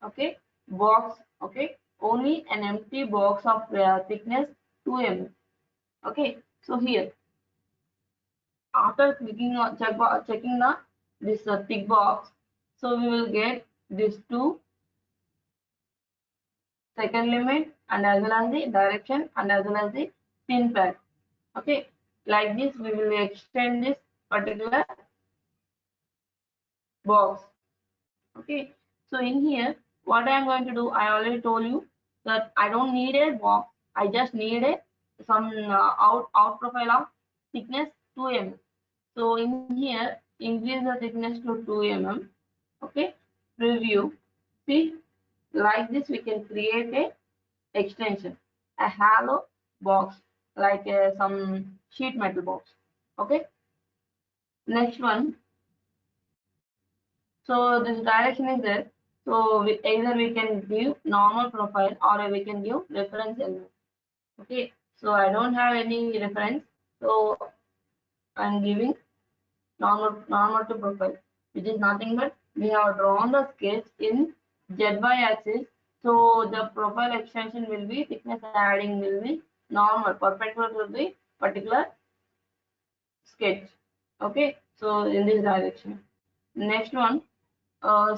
Okay, box. Okay, only an empty box of thickness 2 mm. Okay, so here after clicking on checking the this thick box, so we will get this two second limit and as well as the direction and as well as the pin pad. Okay, like this we will extend this particular box. Okay, so in here what I am going to do, I already told you that I don't need a box. I just need a some out profile of thickness 2 mm. So in here increase the thickness to 2 mm. Okay, preview. See, like this we can create a extension, a hollow box, like some sheet metal box. Okay, next one. So this direction is there. So either we can give normal profile or we can give reference element. Okay, so I don't have any reference, so I'm giving normal to profile, which is nothing but we have drawn the sketch in ZY axis. So the profile extension will be thickness adding will be normal, perpendicular will be particular sketch. Okay, so in this direction. Next one,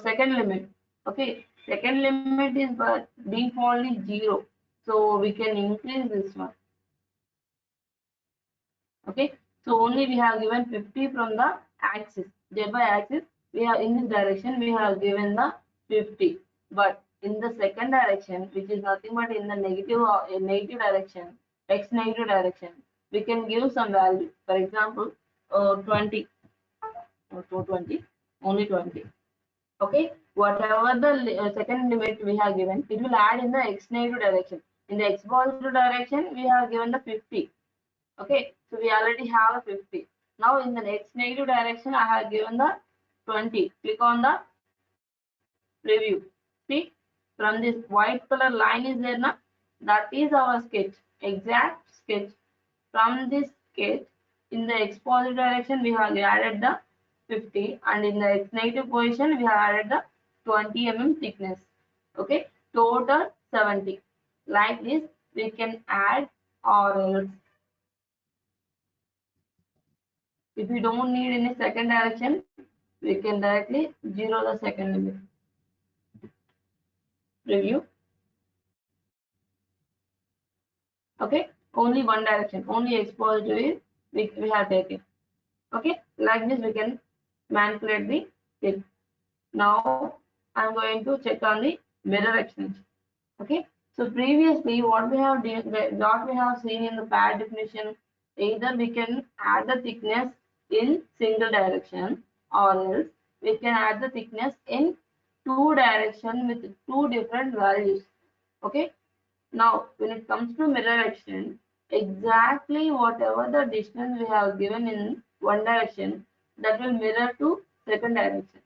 second limit. Okay, Second limit is but defaultly 0. So we can increase this one. Okay. So only we have given 50 from the axis. Thereby axis, we have in this direction we have given the 50. But in the second direction, which is nothing but in the negative direction, x negative direction, we can give some value. For example, 20 or 220, only 20. Okay, whatever the second limit we have given, it will add in the x negative direction. In the x positive direction, we have given the 50. Okay, so we already have a 50. Now in the x negative direction, I have given the 20. Click on the preview. See, from this white color line is there now. That is our sketch, exact sketch. From this sketch, in the x positive direction, we have added the 50, and in the x negative position, we have added the 20 mm thickness. Okay, total 70. Like this, we can add, or else if we don't need any second direction, we can directly zero the second limit. Preview. Okay, only one direction, only x positive we have taken. Okay, like this we can manipulate the tip. Now I'm going to check on the mirror extension. Okay, so previously what we have seen in the pad definition, either we can add the thickness in single direction, or else we can add the thickness in two direction with two different values. Okay, now when it comes to mirror extension, exactly whatever the distance we have given in one direction, that will mirror to second direction.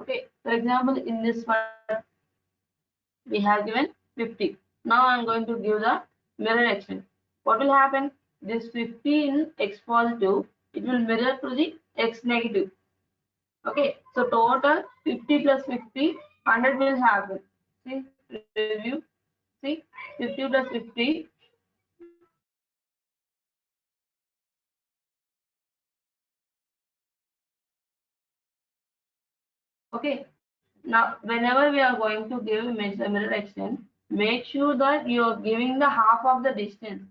Okay, for example, in this one we have given 50. Now I'm going to give the mirror action. What will happen? This 50 in x positive, it will mirror to the x negative. Okay, so total 50 plus 50, 100 will happen. See, review. See, 50 plus 50. Okay, now whenever we are going to give mirror action, make sure that you are giving the half of the distance.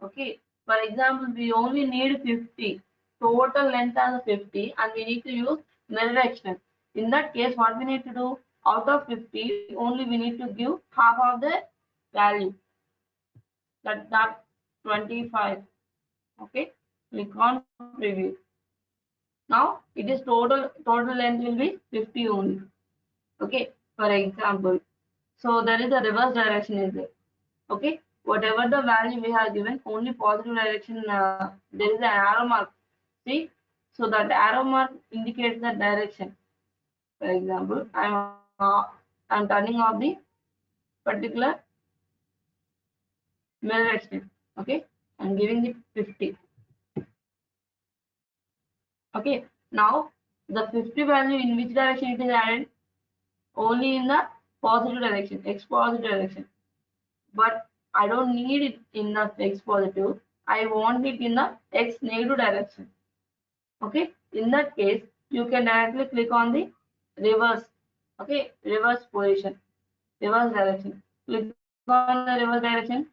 Okay, for example, we only need 50, total length as 50, and we need to use mirror action. In that case, what we need to do, out of 50, only we need to give half of the value, that 25. Okay, click on preview. Now it is total length will be 50 only. Okay, for example, so there is a reverse direction is there. Okay, whatever the value we have given, only positive direction, there is an arrow mark. See, so that arrow mark indicates the direction. For example, I'm turning off the particular mirror extent. Okay, I'm giving it 50. Okay, now the 50 value in which direction it is added? Only in the positive direction, x positive direction. But I don't need it in the x positive. I want it in the x negative direction. Okay, in that case, you can directly click on the reverse. Okay, reverse position, reverse direction. Click on the reverse direction.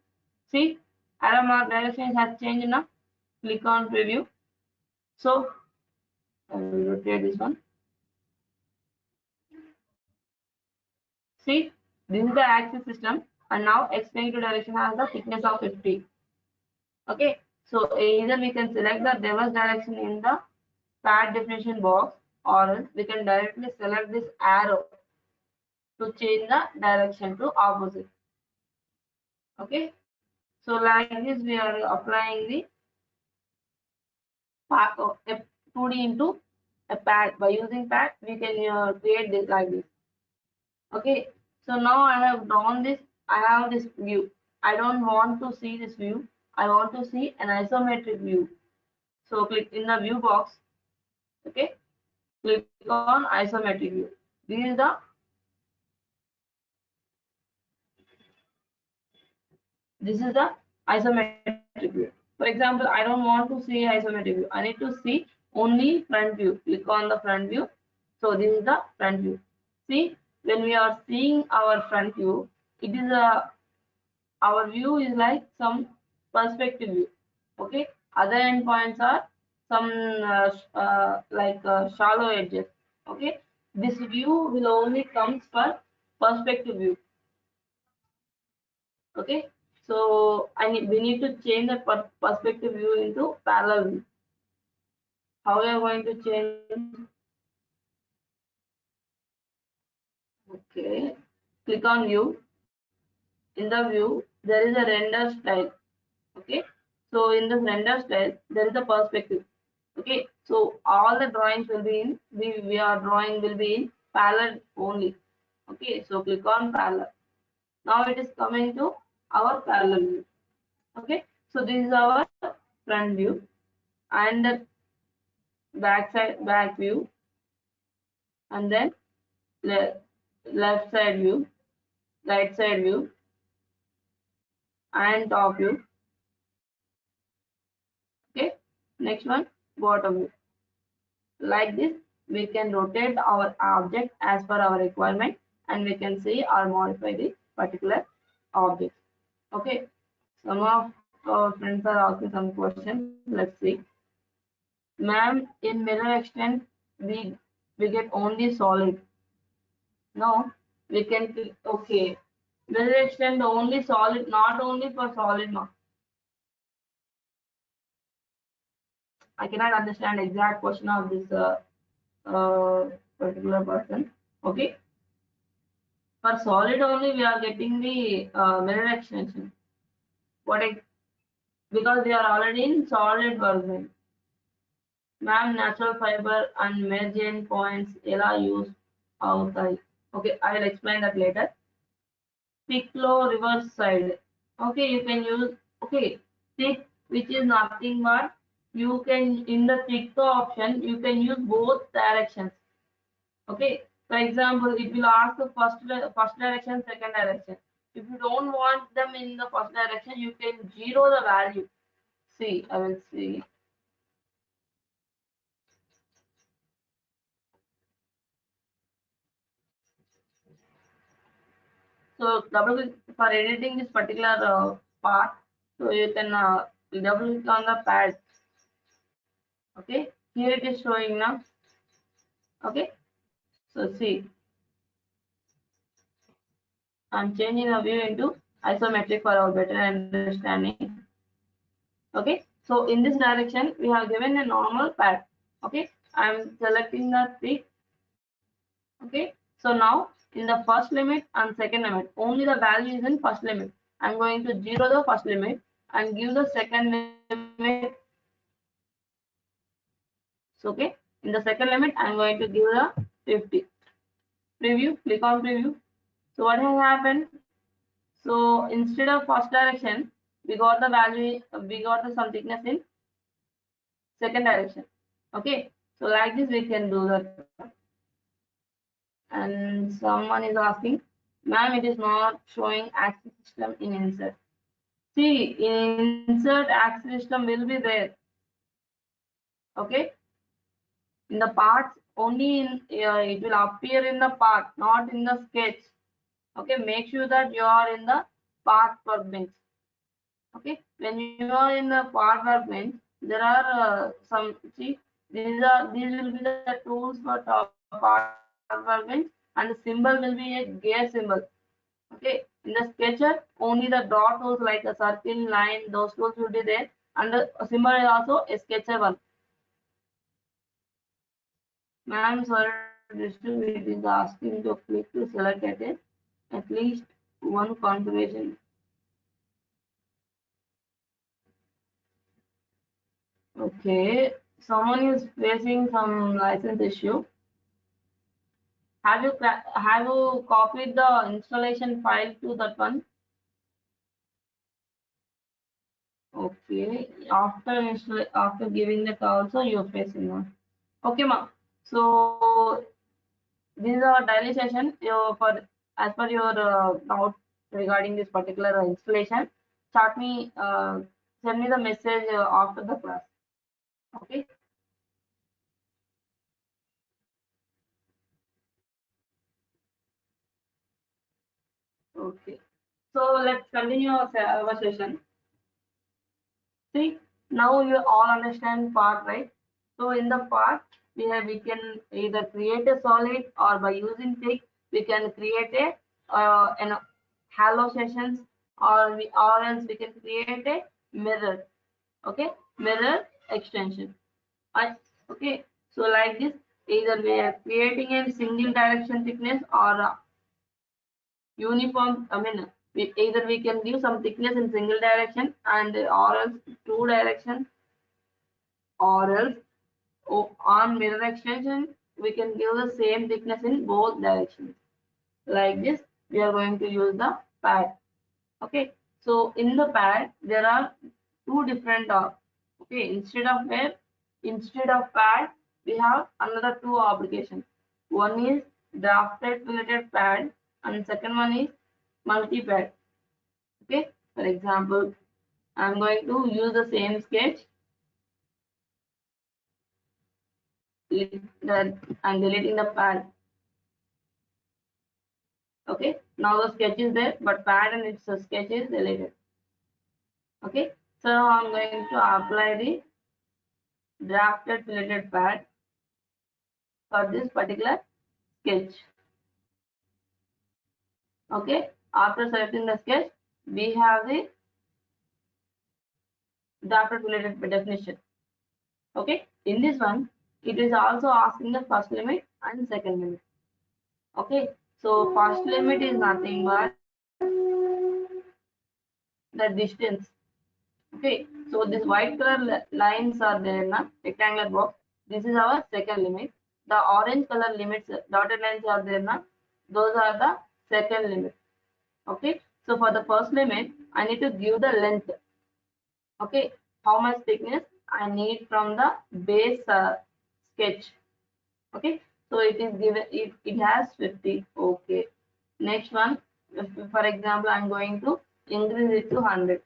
See, arrow mark direction has changed now. Click on preview. So I will rotate this one. See, this is the axis system, and now x negative direction has the thickness of 50. Okay, so either we can select the reverse direction in the pad definition box, or else we can directly select this arrow to change the direction to opposite. Okay, so like this we are applying the 2D into a pad. By using pad, we can create this like this. Okay, so now I have drawn this. I have this view. I don't want to see this view. I want to see an isometric view. So click in the view box. Okay, click on isometric view. This is the isometric view. For example, I don't want to see isometric view. I need to see only front view. Click on the front view. So this is the front view. See, when we are seeing our front view, it is our view is like some perspective view. Okay, other endpoints are some shallow edges. Okay, this view will only comes for perspective view. Okay, so we need to change the perspective view into parallel view. How we are going to change? Okay, click on view. In the view, there is a render style. Okay, so in this render style, there is a perspective. Okay, so all the drawings will be in, we are drawing will be in parallel only. Okay, so click on parallel. Now it is coming to our parallel view. Okay, so this is our front view and the back view, and then left side view, right side view, and top view. Okay, next one, bottom view. Like this, we can rotate our object as per our requirement, and we can see or modify the particular object. Okay, some of our friends are asking some questions. Let's see. Ma'am, in mirror extent, we get only solid. No, we can okay. Mirror extend only solid, not only for solid. No, I cannot understand exact question of this particular person. Okay, for solid only we are getting the mirror extension. What I, because we are already in solid version. Ma'am, natural fiber and merging points ఎలా use అవుతాయి. Okay, I will explain that later. Thick low reverse side. Okay, you can use, okay, thick, which is nothing but you can, in the thick option you can use both directions. Okay, for example, it will ask the first direction, second direction. If you don't want them in the first direction, you can zero the value. See, I will see. So double click for editing this particular part. So you can double click on the pad. Okay, here it is showing now. Okay, so see, I'm changing the view into isometric for our better understanding. Okay, so in this direction we have given a normal pad. Okay, I'm selecting the thick. Okay, so now in the first limit and second limit, only the value is in first limit. I'm going to zero the first limit and give the second limit. So okay, in the second limit I'm going to give the 50. Preview, click on preview. So what has happened? So instead of first direction, we got the value, we got the some thickness in second direction. Okay, so like this we can do that. And someone is asking, ma'am, it is not showing axis system in insert. See, in insert axis system will be there. Okay, in the parts only in it will appear in the part, not in the sketch. Okay, make sure that you are in the part workbench. Okay, when you are in the part workbench, there are some, see, these will be the tools for part workbench, and the symbol will be a gear symbol. Okay, in the sketcher only the dot tools like a circle, line, those tools will be there, and the symbol is also a sketcher one. Ma'am, sorry, it is asking to click to select at least one configuration. Okay, someone is facing some license issue. Have you copied the installation file to that one? Okay, after giving the call, also you're facing one. Okay, ma. So this is our daily session. For as per your doubt regarding this particular installation, send me the message after the class. Okay. Okay, so let's continue our session. See, now you all understand part, right? So in the part we can either create a solid, or by using tick we can create a an halo sessions, or else we can create a mirror. Okay, mirror extension. I, okay, so like this, either we are creating a single direction thickness or uniform. I mean, either we can give some thickness in single direction, and or else two direction, or else on mirror extension we can give the same thickness in both directions. Like this, we are going to use the pad. Okay, so in the pad there are two different okay, instead of pad we have another two applications. One is drafted filleted pad, and second one is multi pad. Okay, for example, I'm going to use the same sketch. I'm deleting the pad. Okay, now the sketch is there, but pad and its sketch is deleted. Okay, so I'm going to apply the drafted filleted pad for this particular sketch. Okay, after selecting the sketch, we have the drafted filleted definition. Okay, in this one, it is also asking the first limit and second limit. Okay, so first limit is nothing but the distance. Okay, so this white color lines are there in a rectangular box. This is our second limit. The orange color limits, dotted lines are there na, those are the second limit. Okay, so for the first limit I need to give the length. Okay, how much thickness I need from the base sketch. Okay, so it is given, it has 50. Okay, next one, for example, I'm going to increase it to 100.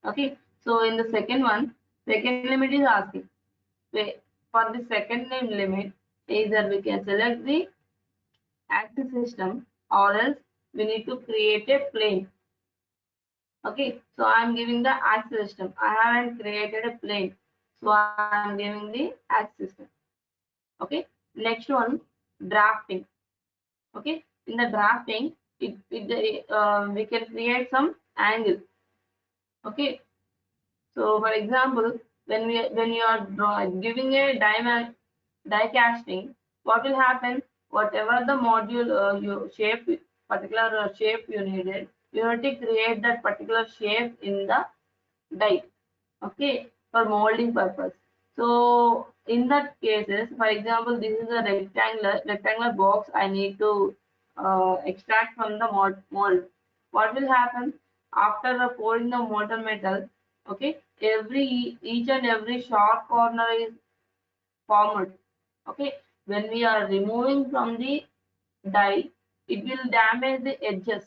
Okay, so in the second one, second limit is asking, for the second limit, either we can select the axis system, or else we need to create a plane. Okay, so I'm giving the axis system. I haven't created a plane, so I'm giving the axis system. Okay, next one, drafting. Okay, in the drafting, we can create some angle. Okay, so for example, when you are giving a die casting, what will happen? Whatever the module particular shape you needed, you have to create that particular shape in the die. Okay, for molding purpose. So in that cases, for example, this is a rectangular box I need to extract from the mold. What will happen after pouring the molten metal? Okay, each and every sharp corner is formed. Okay, when we are removing from the die, it will damage the edges.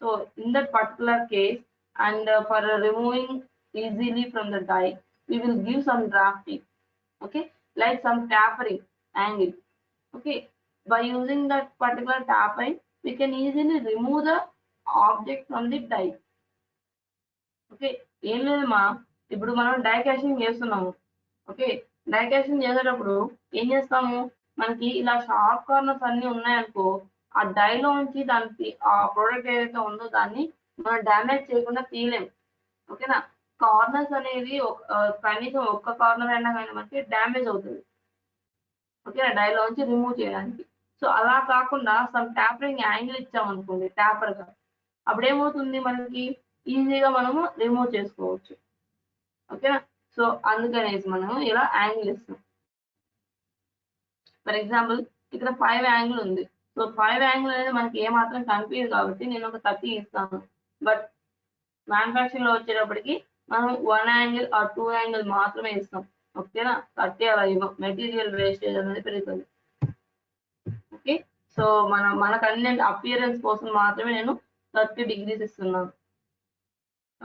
So in that particular case, and for removing easily from the die, we will give some drafting. Okay, like some tapering angle. Okay, by using that particular tapering, we can easily remove the object from the die. Okay, ఏం లేదమ్మా, ఇప్పుడు మనం die casting చేస్తున్నాము. Okay, die casting చేసేటప్పుడు ఏం చేస్తాము, మనకి ఇలా షార్ప్ కార్నర్స్ అన్ని ఉన్నాయనుకో, ఆ డైలో నుంచి దానికి ఆ ప్రోడక్ట్ ఏదైతే ఉందో దాన్ని మనం డ్యామేజ్ చేయకుండా తీయలేము. ఓకేనా, కార్నర్స్ అనేది కనీసం ఒక్క కార్నర్ అయినా కానీ మనకి డ్యామేజ్ అవుతుంది. ఓకేనా, డైలో నుంచి రిమూవ్ చేయడానికి. సో అలా కాకుండా సమ్ ట్యాపరింగ్ యాంగిల్ ఇచ్చామనుకోండి ట్యాపర్గా, అప్పుడు ఏమవుతుంది, మనకి ఈజీగా మనము రిమూవ్ చేసుకోవచ్చు. ఓకేనా, సో అందుకనేసి మనము ఇలా యాంగిల్ ఇస్తాం. ఫర్ ఎగ్జాంపుల్ ఇక్కడ 5 యాంగిల్ ఉంది. సో 5 యాంగిల్ అనేది మనకి ఏమాత్రం కనిపించదు కాబట్టి నేను ఒక 30 ఇస్తాను. బట్ మ్యానుఫ్యాక్చరింగ్ లో వచ్చేటప్పటికి మనం 1 యాంగిల్ ఆర్ 2 యాంగిల్ మాత్రమే ఇస్తాం. ఓకేనా, 30 అలా ఇవ్వం, మెటీరియల్ వేస్టేజ్ అనేది పెరుగుతుంది. ఓకే, సో మన కన్వీనియంట్ అపియరెన్స్ కోసం మాత్రమే నేను 30 degrees ఇస్తున్నాను.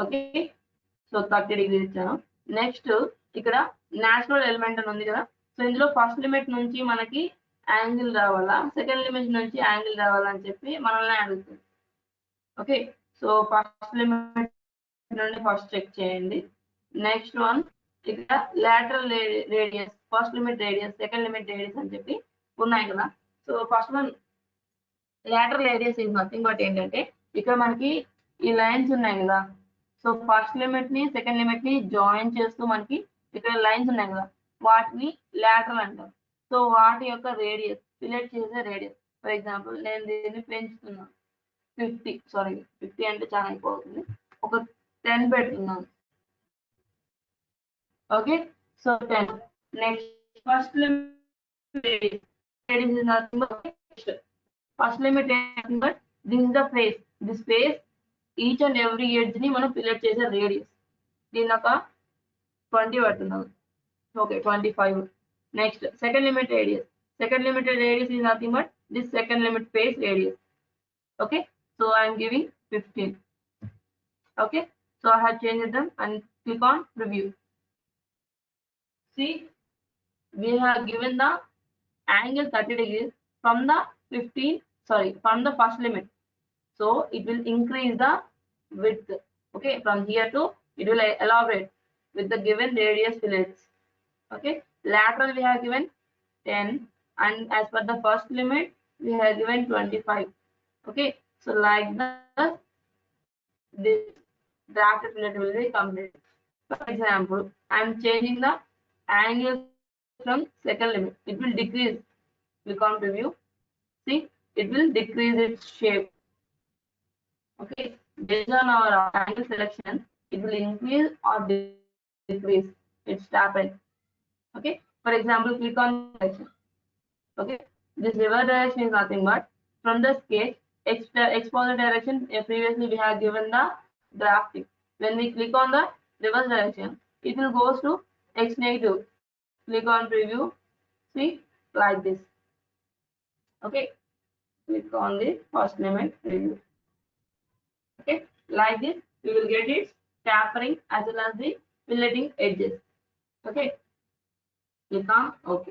ఓకే, సో 30 degrees ఇచ్చాను. నెక్స్ట్ ఇక్కడ న్యాచురల్ ఎలిమెంట్ అని ఉంది కదా, సో ఇందులో ఫస్ట్ లిమిట్ నుంచి మనకి యాంగిల్ రావాలా, సెకండ్ లిమిట్ నుంచి యాంగిల్ రావాలా అని చెప్పి మనల్ని అడుగుతుంది. ఓకే, సో ఫస్ట్ లిమిట్ నుండి ఫస్ట్ చెక్ చేయండి. నెక్స్ట్ వన్ ఇక్కడ lateral radius, first limit radius, second limit radius అని చెప్పి ఉన్నాయి కదా. So first one lateral radius is nothing but ఏంటంటే ఇక్కడ మనకి ఈ లైన్స్ ఉన్నాయి కదా. సో ఫస్ట్ లిమిట్ ని సెకండ్ లిమిట్ ని జాయిన్ చేస్తూ మనకి ఇక్కడ లైన్స్ ఉన్నాయి కదా, వాటిని లాటరల్ అంటారు. సో వాటి యొక్క రేడియస్, ఫిలెట్ చేసే రేడియస్. ఫర్ ఎగ్జాంపుల్ నేను దీన్ని పెంచుతున్నాను 50 అంటే చాలా అయిపోతుంది, ఒక 10 పెడుతున్నాను. Okay, so 10. Next first limit radius is nothing but first limit but this is the face. This face each and every edge ని మనం ఫిలెట్ చేసే రేడియస్. దీని ఒక 20 పెడుతున్నాను. Okay, 25. Next second limit radius. Second limited radius is nothing but this second limit face radius. Okay, so I am giving 15. Okay, so I have changed them and click on preview. See, we have given the angle 30 degrees from the from the first limit. So it will increase the width. Okay, from here to it will elaborate with the given radius fillets. Okay, lateral we have given 10, and as per the first limit we have given 25. Okay, so like that this drafted fillet will be complete. For example, I am changing the angle from second limit. It will decrease. Click on preview. See, it will decrease its shape. Okay, based on our angle selection, it will increase or decrease its tapping. Okay, for example, click on direction. Okay, this reverse direction is nothing but from the sketch x positive direction. Previously we have given the drafting. When we click on the reverse direction, it will goes to x negative. Click on preview. See, like this. Okay, click on the first limit preview. Okay, like this we will get its tapering as well as the filleting edges. Okay, click on OK.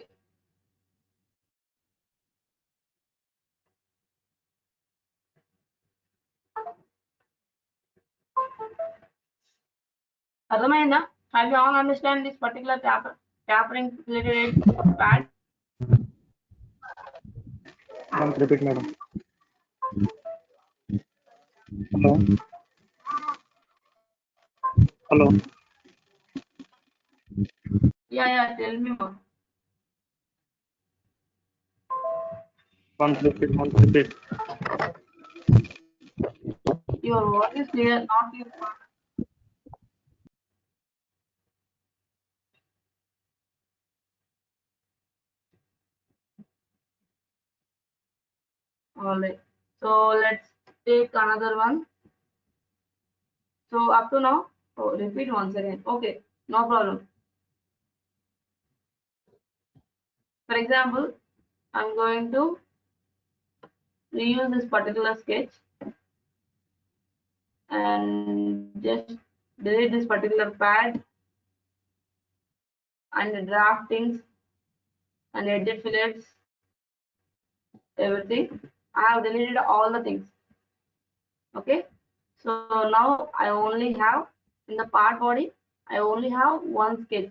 Aramaina, have you all understand this particular tapering filleted pad? Repeat, madam. Hello. Hello. Yeah, tell me more. Once repeat. Your voice is clear, not your voice. Alright, so let's take another one. So up to now, repeat once again. Okay, no problem. For example, I'm going to reuse this particular sketch and just delete this particular pad and the draftings and edit fillets, everything. I have deleted all the things. Okay, so now I only have in the part body, I only have one sketch.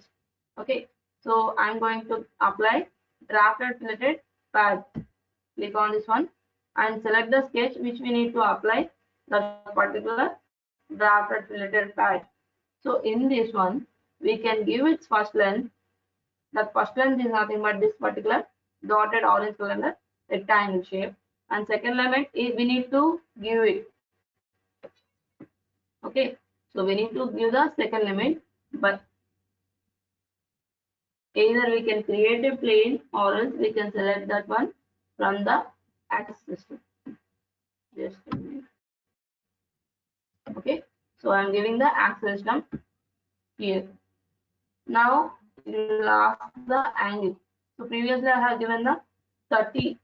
Okay, so I'm going to apply drafted filleted pad. Click on this one and select the sketch which we need to apply the particular drafted filleted pad. So in this one we can give its first length. That first length is nothing but this particular dotted orange color rectangle shape, and second limit is we need to give it. Okay, so we need to give the second limit, but either we can create a plane or else we can select that one from the axis system. Just a minute. Okay, so I am giving the axis system here. Now it will ask the angle. So previously I have given the 30.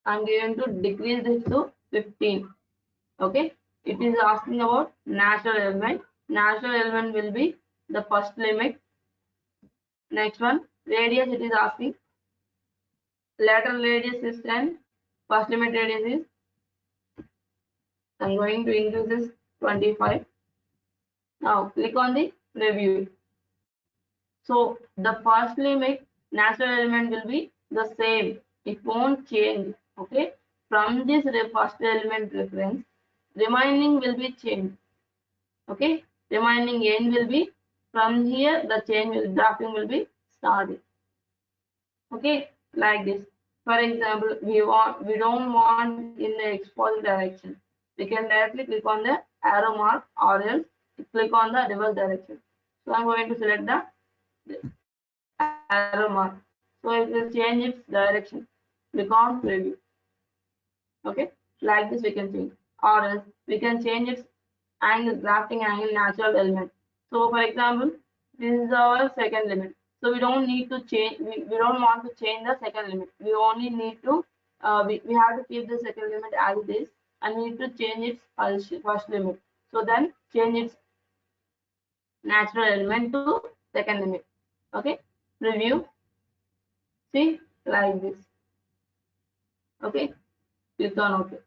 I am going to decrease this to 15. Okay, it is asking about natural element. Natural element will be the first limit. Next one, radius, it is asking lateral radius is 10, first limit radius is, I'm going to increase this 25. Now click on the review. So the first limit natural element will be the same. It won't change. Okay. From this first element reference, remaining will be changed. Okay. Remaining n will be from here. The change will drafting will be started. Okay. Like this. For example, we don't want in the x positive direction. We can directly click on the arrow mark or else click on the reverse direction. So I'm going to select the arrow mark. So it will change its direction. Click on preview. Okay, like this we can change, or else we can change its angle, drafting angle, natural element. So for example, this is our second limit. So we don't need to change. We don't want to change the second limit. We only need to. We have to keep the second limit as it is, and need to change its first limit. So then change its natural element to second limit. Okay, review. See, like this. Okay, click on OK.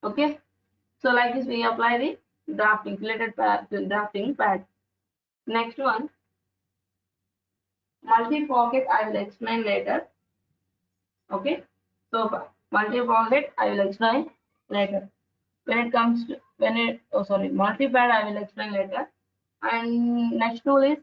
Okay, so like this we apply the drafting pad. Next one, multi-pocket I will explain later. Okay, so multi-pocket I will explain later. When it comes to multi-pad I will explain later. And next tool is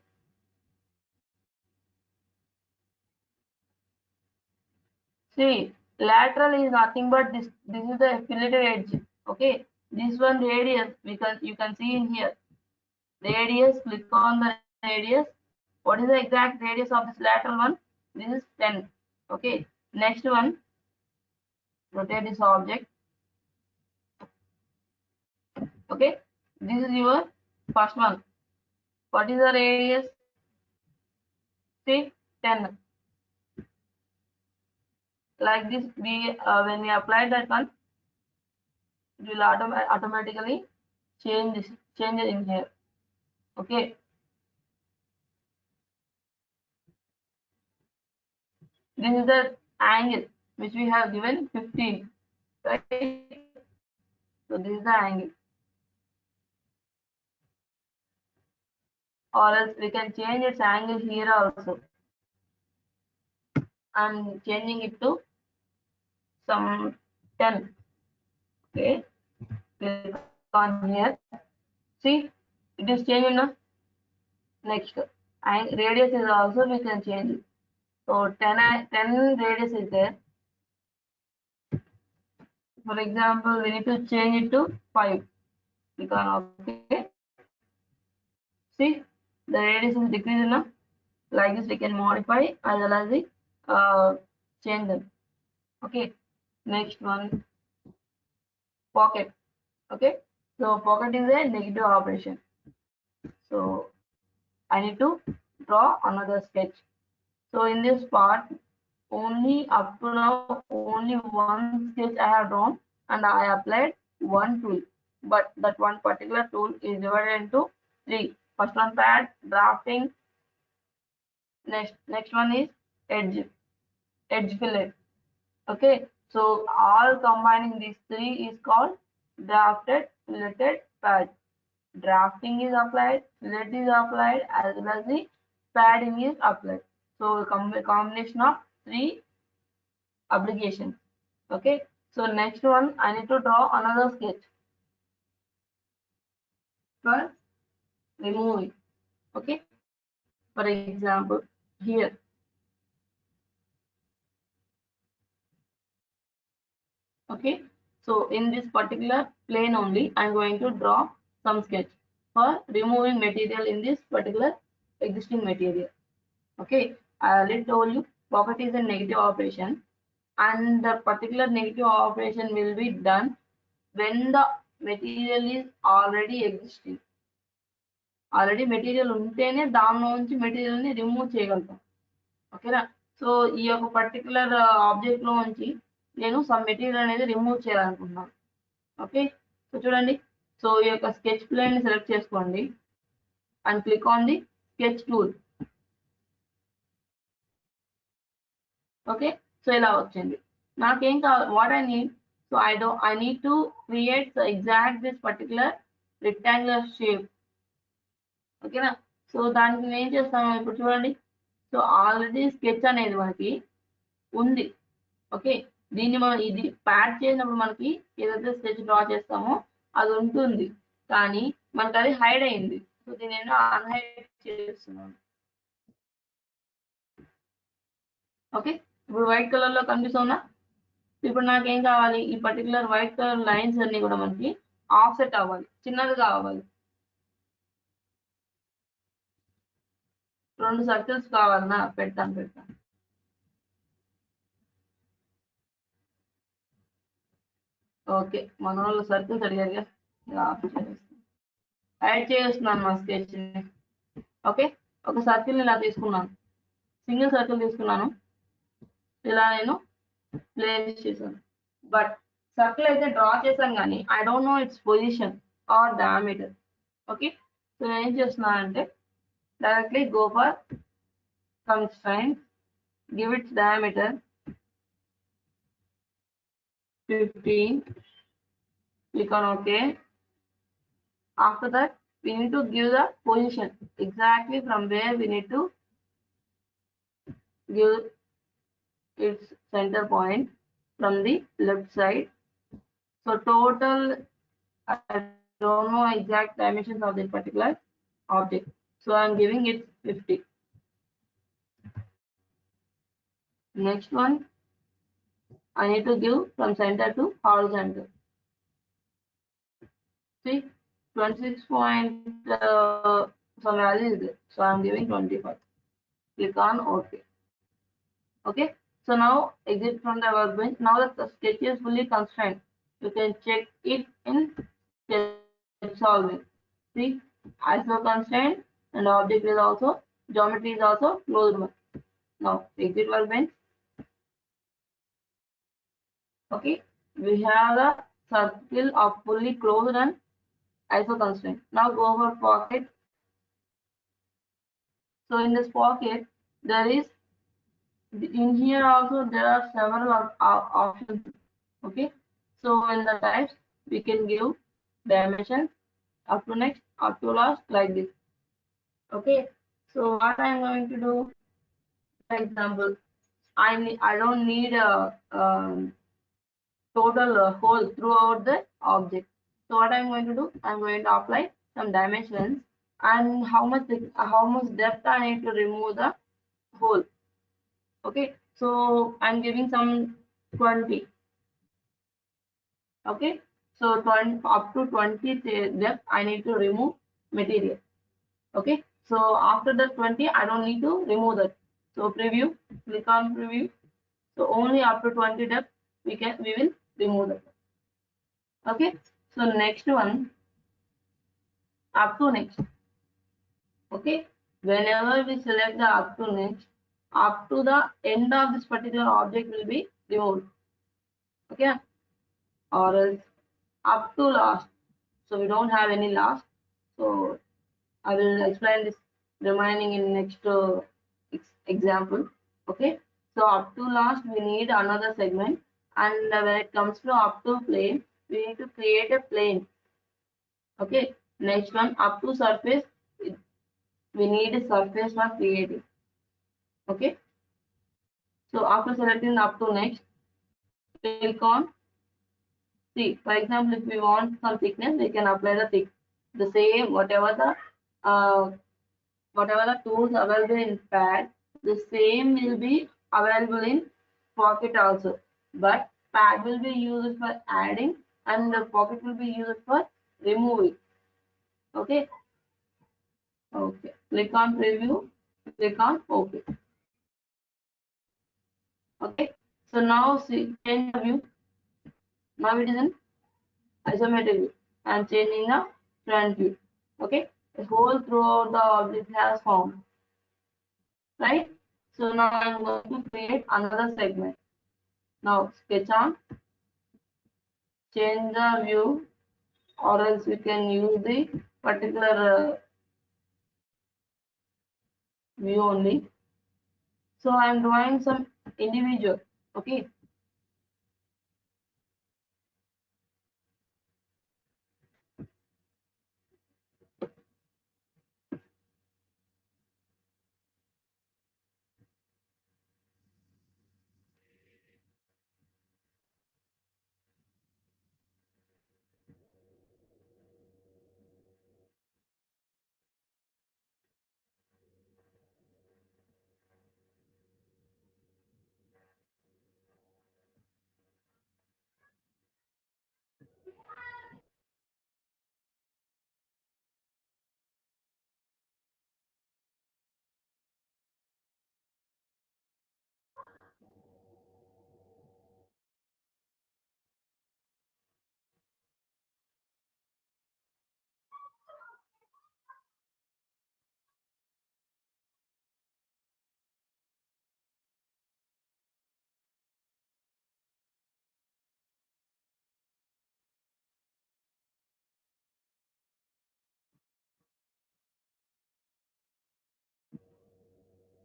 see, lateral is nothing but this. This is the affiliated edge. Okay, this one radius because you can see in here. Radius, click on the radius. What is the exact radius of this lateral one? This is 10. Okay, next one, rotate this object. Okay, this is your first one. What is the radius? See, 10. Like this, we when we apply that one, it will automatically change it in here. Okay, this is the angle which we have given 15, right? So this is the angle, or else we can change its angle here also. I'm changing it to some 10. Okay, click on here. See, it is changed now. Next, and radius is also we can change it. So 10 radius is there. For example, we need to change it to 5. Click on OK. See, the radius is decreasing now. Like this, we can modify as well as the change them. Okay. Next one, pocket. Okay. So pocket is a negative operation. So I need to draw another sketch. So in this part, only up to now, only one sketch I have drawn and I applied one tool. But that one particular tool is divided into 3. First one pad, drafting. Next one is edge fillet. Okay, so all combining these 3 is called drafted, filleted, pad. Drafting is applied, fillet is applied, as well as the padding is applied. So combination of 3 applications. Okay, so next one I need to draw another sketch for removing. Okay, for example here. Okay, so in this particular plane only I'm going to draw some sketch for removing material in this particular existing material. Okay, I already told you pocket is a negative operation, and the particular negative operation will be done when the material is already existing. Already material ఉంటేనే దానిలో నుంచి material ని remove చేయగలుగుతాం. ఓకేనా, so ఈ యొక్క particular object లో నుంచి నేను సమ్ మెటీరియల్ అనేది రిమూవ్ చేయాలనుకుంటున్నాను. ఓకే, సో చూడండి, సో ఈ యొక్క స్కెచ్ ప్లేన్ ని సెలెక్ట్ చేసుకోండి and click on the sketch tool. Okay, so ఇలా వచ్చింది. నాకేం కావాలి, what I need, so I need to create exact this particular rectangular shape. ఓకేనా, సో దానికి మేము ఏం చేస్తాము ఇప్పుడు చూడండి. సో ఆల్రెడీ స్కెచ్ అనేది మనకి ఉంది. ఓకే, దీన్ని మనం ఇది ప్యాడ్ చేసినప్పుడు మనకి ఏదైతే స్కెచ్ డ్రా చేస్తామో అది ఉంటుంది, కానీ మనకి అది హైడ్ అయింది. సో దీన్ని నేను అన్హైడ్ చేస్తున్నాను. ఓకే, ఇప్పుడు వైట్ కలర్ లో కనిపిస్తుందా? ఇప్పుడు నాకేం కావాలి, ఈ పర్టికులర్ వైట్ కలర్ లైన్స్ అన్ని కూడా మనకి ఆఫ్సెట్ అవ్వాలి, చిన్నది కావాలి. 2 సర్కిల్స్ కావాలన్నా పెడతాను. ఓకే, మన వాళ్ళు సర్కిల్స్ అడిగారుగా, యాడ్ చేస్తున్నాను మా స్కెచ్. ఓకే, ఒక సర్కిల్ ఇలా తీసుకున్నాను, సింగిల్ సర్కిల్ తీసుకున్నాను, ఇలా నేను ప్లేస్ చేశాను. బట్ సర్కిల్ అయితే డ్రా చేశాను కానీ I don't know its position or diameter. Okay, so నేను ఏం చేస్తున్నానంటే directly go for constraint, give its diameter 15, click on OK. After that we need to give the position exactly from where we need to give its center point from the left side. So total, I don't know exact dimensions of this particular object, so I'm giving it 50. Next one, I need to give from center to horizontal. See, 26 point some value is there, so I'm giving 25. Click on OK. Okay, so now exit from the workbench. Now that the sketch is fully constrained, you can check it in sketch solving. See, iso constraint and object is also, geometry is also closed one. Now exit workbench. Okay, we have the circle of fully closed and iso constraint. Now go for pocket. So in this pocket there is, in here also there are several options. Okay, so in the types we can give dimensions up to next, up to last, like this. Okay, so what I am going to do, for example, I don't need a total hole throughout the object. So what I'm going to do, I'm going to apply some dimensions and how much depth I need to remove the hole. Okay, so I'm giving some 20. Okay, so 20, up to 20 depth I need to remove material. Okay, so after the 20 I don't need to remove that. So preview, click on preview. So only up to 20 depth we will remove that. Okay, so next one, up to next. Okay, whenever we select the up to next, up to the end of this particular object will be removed. Okay, or else up to last, so we don't have any last. So I will explain this remaining in next example. Okay, so up to last we need another segment, and when it comes to up to plane we need to create a plane. Okay, next one, up to surface, we need a surface for creating. Okay, so after selecting up to next, click on, see, for example, if we want some thickness we can apply the the same whatever the tools available in pad, the same will be available in pocket also, but pad will be used for adding and the pocket will be used for removing. Okay, okay, click on preview, click on OK. Okay, so now see, change the view. Now it is in isometric view. I am changing the front view. Okay, the hole throughout the object has formed, right? So now I am going to create another segment. Now sketch on, change the view, or else we can use the particular view only. So I am drawing some individual. Okay.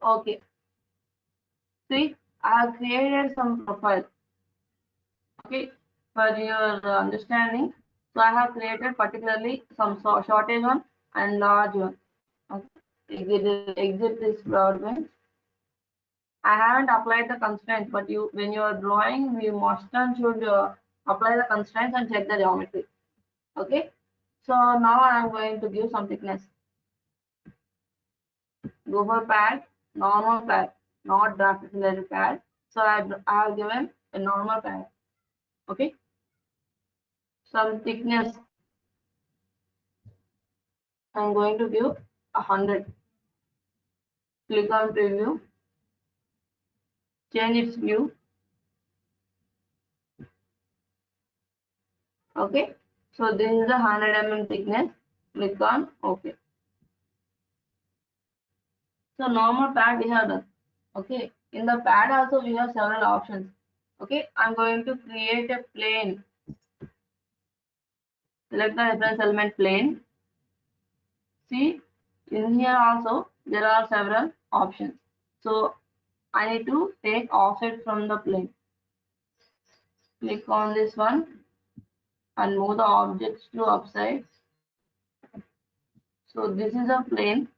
Okay. See, I have created some profile. Okay, for your understanding, so I have created particularly some shortage one and large one. Okay, exit this Workbench. I haven't applied the constraints, but when you are drawing, we must and should apply the constraints and check the geometry. Okay, so now I am going to give some thickness. Go for pad, normal pad, not graphic related pad. So I have given a normal pad. Okay, some thickness. I'm going to give 100. Click on preview, change its view. Okay, so this is the 100 mm thickness. Click on OK. So normal pad we have done. Okay, in the pad also we have several options. Okay, I'm going to create a plane. Select the reference element plane. See, in here also there are several options. So I need to take offset from the plane. Click on this one and move the objects to upside. So this is a plane.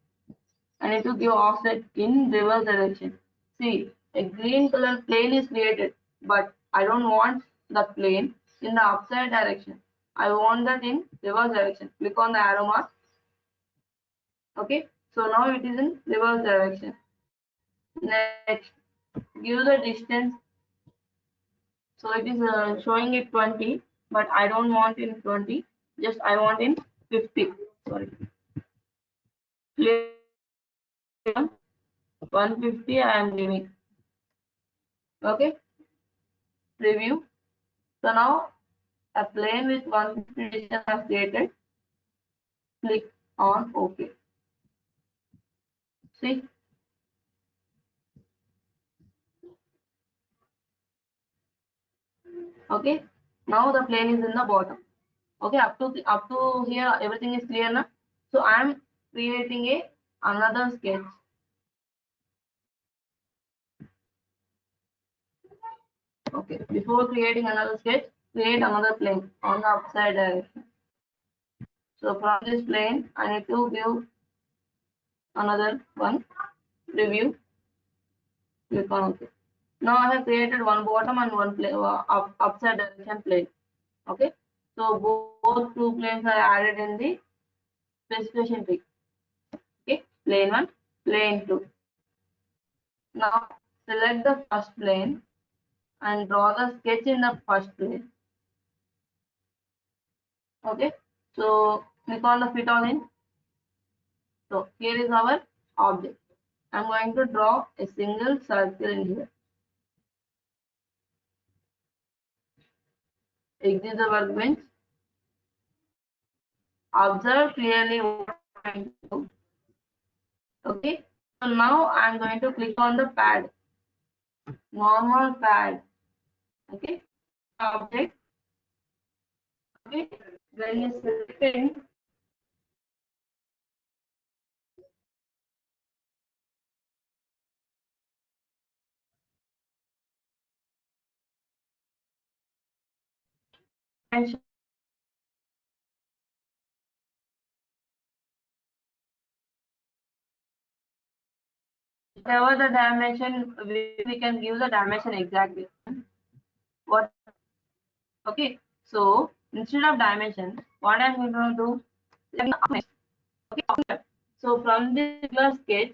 I need to give offset in reverse direction. See, a green color plane is created, but I don't want the plane in the upside direction. I want that in reverse direction. Click on the arrow mark. Okay, so now it is in reverse direction. Next, give the distance. So it is showing it 20, but I don't want in 20. Just I want in 50. Sorry. Click on 150. I am giving. Okay. Preview. So now a plane with 150 distance is created. Click on OK. See, okay. Now the plane is in the bottom. Okay, up to here everything is clear now. So I am creating another sketch. Okay, before creating another sketch, create another plane on the upside direction. So from this plane, I need to give another one. Review. Click on OK. Now I have created one bottom and one plane, upside direction plane. Okay, so both two planes are added in the specification tree. Okay, plane 1, plane 2. Now select the first plane and draw the sketch in the first plane. Okay, so click on the fit all in. So here is our object. I'm going to draw a single circle in here. Exit the workbench. Observe clearly what I'm going to do. Okay, so now I'm going to click on the pad, normal pad. Okay, object. Okay, when you select whatever the dimension, we can give the dimension exactly. What? Okay, so instead of dimension, what I'm going to do? Okay, so from this particular sketch,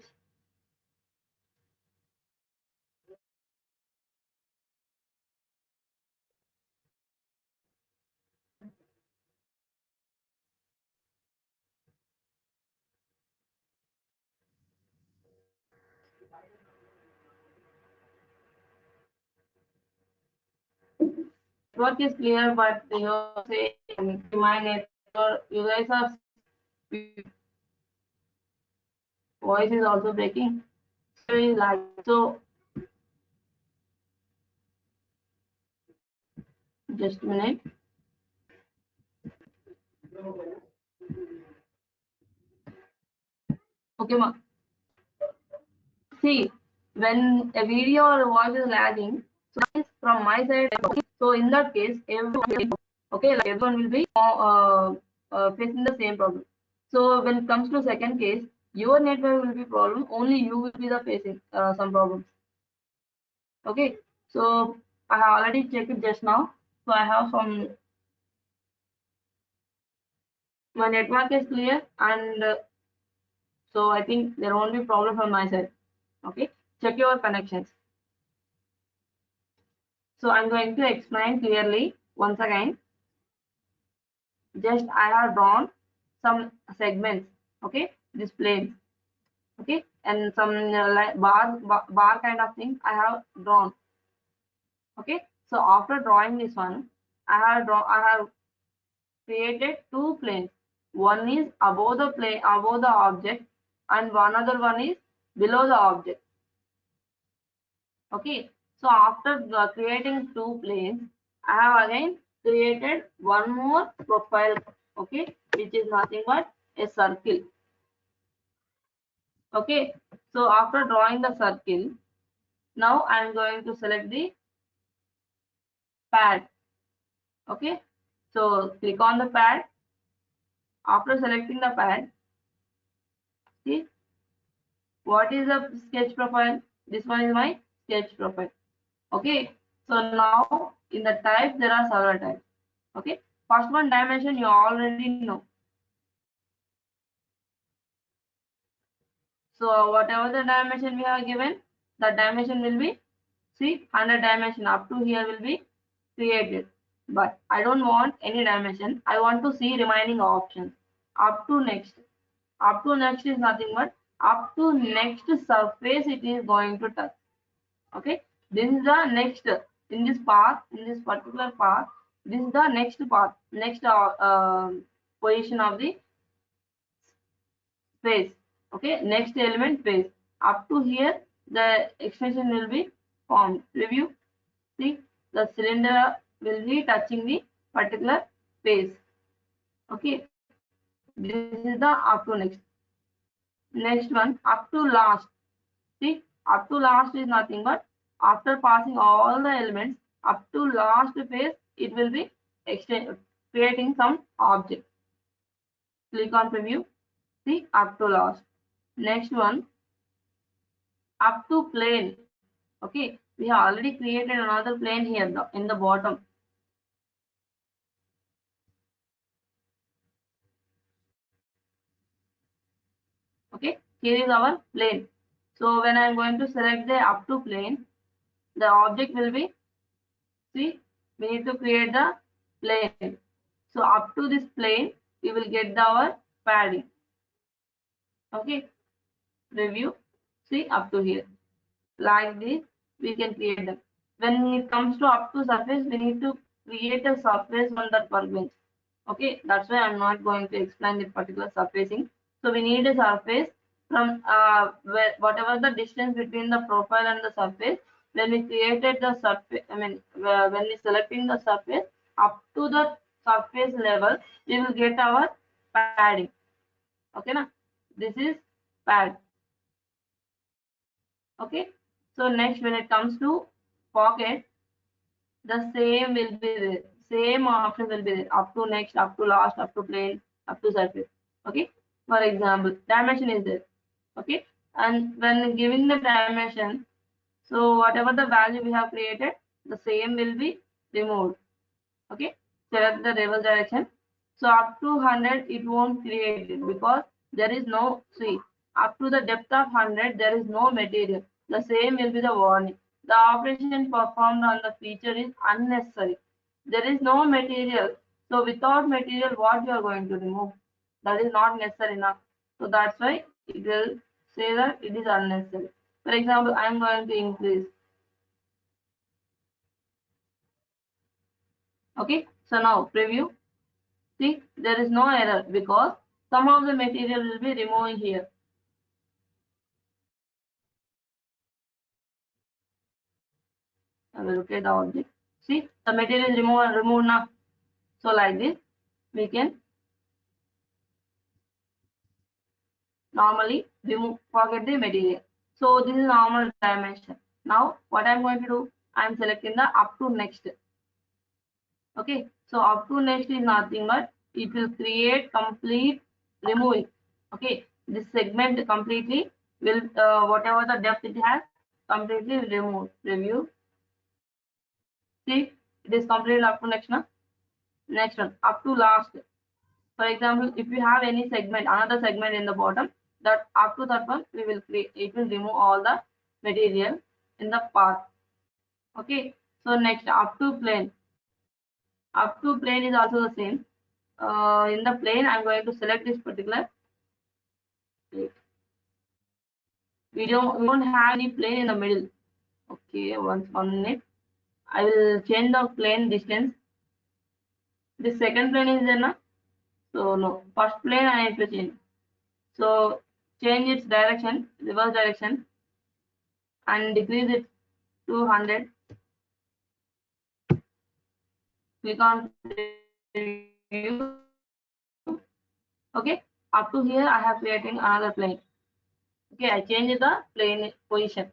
work is clear, but you say my network, you guys are voice is also breaking. Very large. So just a minute. Okay, ma. See, when a video or a voice is lagging, so from my side, so in that case, everyone, okay, like everyone will be facing the same problem. So when it comes to second case, your network will be problem. Only you will be the facing some problems. Okay, so I have already checked it just now. So I have some. My network is clear, and so I think there won't be problem from my side. Okay, check your connections. So I'm going to explain clearly once again. Just I have drawn some segments. Okay, this plane. Okay, and some like bar kind of thing I have drawn. Okay, so after drawing this one, I have created two planes. One is above the plane, above the object, and one other one is below the object. Okay, so after creating two planes, I have again created one more profile. Okay, which is nothing but a circle. Okay, so after drawing the circle, now I am going to select the pad. Okay, so click on the pad. After selecting the pad, see what is the sketch profile? This one is my sketch profile. Okay, so now in the types there are several types. Okay, first one dimension you already know. So whatever the dimension we have given, the dimension will be, see, 100 dimension up to here will be created. But I don't want any dimension. I want to see remaining options. Up to next. Up to next is nothing but up to next surface it is going to touch. Okay. This is the next in this path, in this particular path. This is the next path, next position of the phase. Okay, next element phase. Up to here, the extension will be formed. Review. See, the cylinder will be touching the particular phase. Okay, this is the up to next. Next one, up to last. See, up to last is nothing but after passing all the elements, up to last phase, it will be creating some object. Click on preview. See, up to last. Next one, up to plane. Okay, we have already created another plane here in the bottom. Okay, here is our plane. So when I am going to select the up to plane, the object will be, see, we need to create the plane. So up to this plane, we will get our padding. Okay, review, see, up to here. Like this, we can create them. When it comes to up to surface, we need to create a surface on that workbench. Okay, that's why I'm not going to explain the particular surfacing. So we need a surface from whatever the distance between the profile and the surface. When we created the surface, when we selecting the surface up to the surface level, we will get our padding. Okay, na? This is pad. Okay, so next when it comes to pocket, the same will be there. same option will be there, up to next, up to last, up to plane, up to surface. Okay, for example, dimension is there. Okay, and when giving the dimension, so whatever the value we have created, the same will be removed. Okay, select the reverse direction. So up to 100 it won't create it because there is no, see, up to the depth of 100 there is no material. The same will be the warning. The operation performed on the feature is unnecessary. There is no material. So without material, what you are going to remove? That is not necessary enough. So that's why it will say that it is unnecessary. For example, I am going to increase. Okay, so now preview. See, there is no error because some of the material will be removing here. I will look at the object. See, the material is removed now. So like this, we can normally forget the material. So this is normal dimension. Now what I'm going to do, I'm selecting the up to next. Okay, so up to next is nothing but it will create complete removing. Okay, this segment completely will whatever the depth it has completely remove. Review. See, it is completely up to next one. Next one, up to last. For example, if you have any segment, another segment in the bottom, that up to that one, we will create, it will remove all the material in the path. Okay, so next up to plane. Up to plane is also the same. In the plane, I'm going to select this particular. We don't have any plane in the middle. Okay, one minute. I will change the plane distance. The second plane is there now. So no, first plane I have to change. So change its direction, reverse direction, and decrease it to 100. Click on preview. Okay, up to here I have creating another plane. Okay, I changed the plane position.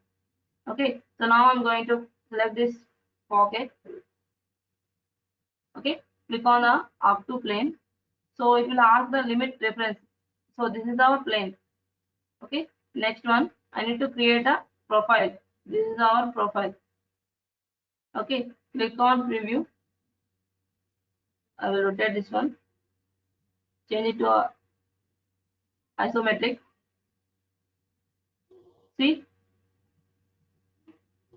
Okay, so now I'm going to select this pocket. Okay, click on the up to plane. So it will ask the limit reference. So this is our plane. Okay, next one, I need to create a profile. This is our profile. Okay, click on preview. I will rotate this one, change it to a isometric. See,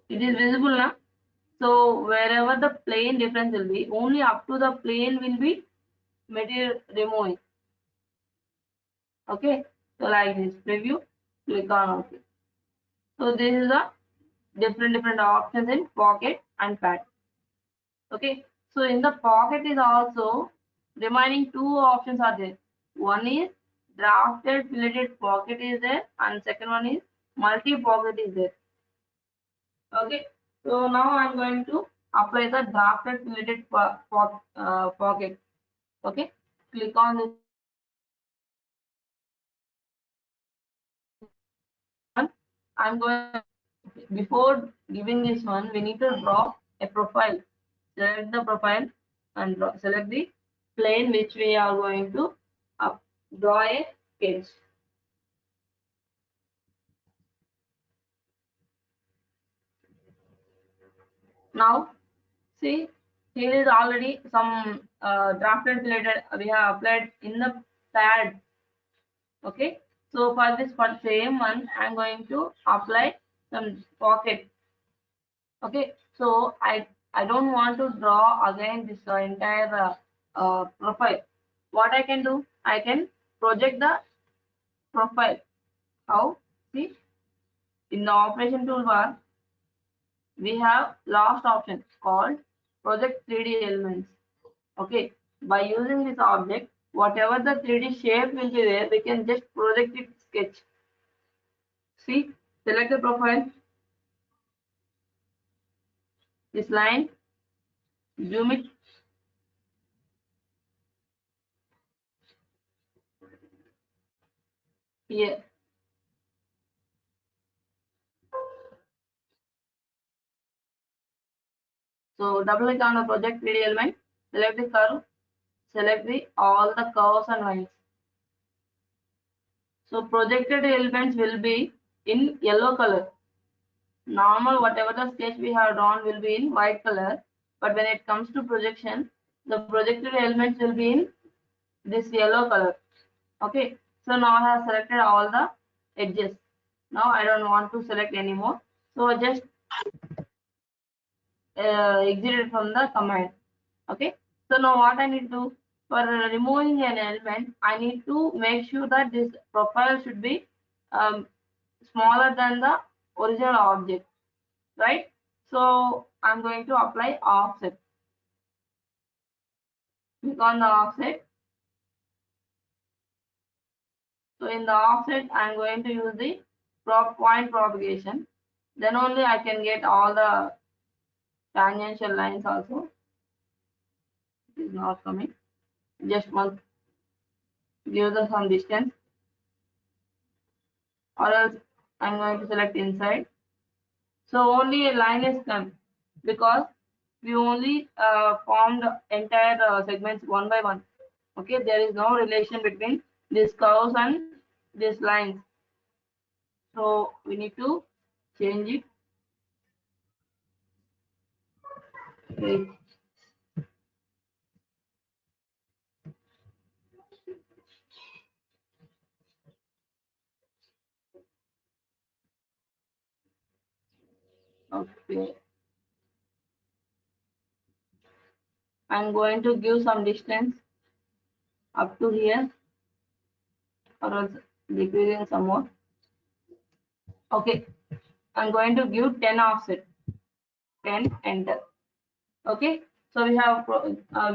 it is visible now. So wherever the plane difference will be, only up to the plane will be material removing. Okay, so like this preview, click on OK. So this is the different options in pocket and pad. Okay, so in the pocket is also remaining two options are there. One is drafted filleted pocket is there, and second one is multi pocket is there. Okay, so now I'm going to apply the drafted filleted pocket. Okay, click on this one. I'm going, before giving this one, we need to draw a profile. Select the profile and select the plane which we are going to draw a sketch. Now see, here is already some drafted related we have applied in the pad. Okay, so for this same one I'm going to apply some pocket. Okay, so I don't want to draw again this entire profile. What I can do, I can project the profile. How? See, in the operation toolbar we have last option called project 3D elements. Okay, by using this object, whatever the 3D shape will be there, we can just project it sketch. See, select the profile, this line, zoom it. Here. So double click on the project 3D element. select the curve, select all the curves and lines. So projected elements will be in yellow color. Normal, whatever the sketch we have drawn will be in white color, but when it comes to projection, the projected elements will be in this yellow color. Okay, so now I have selected all the edges. Now I don't want to select anymore, so I just exit it from the command. Okay, so now what I need to do for removing an element, I need to make sure that this profile should be smaller than the original object, right? So I'm going to apply offset. Click on the offset. So in the offset, I'm going to use the point propagation. Then only I can get all the tangential lines also. It is not coming. Just one, give them some distance, or else I'm going to select inside. So only a line is come because we only formed entire segments one by one. Okay, there is no relation between these curves and these lines. So we need to change it. Okay. Okay. I'm going to give some distance up to here, or else decreasing some more. Okay, I'm going to give 10 offset, 10 enter. Okay, so we have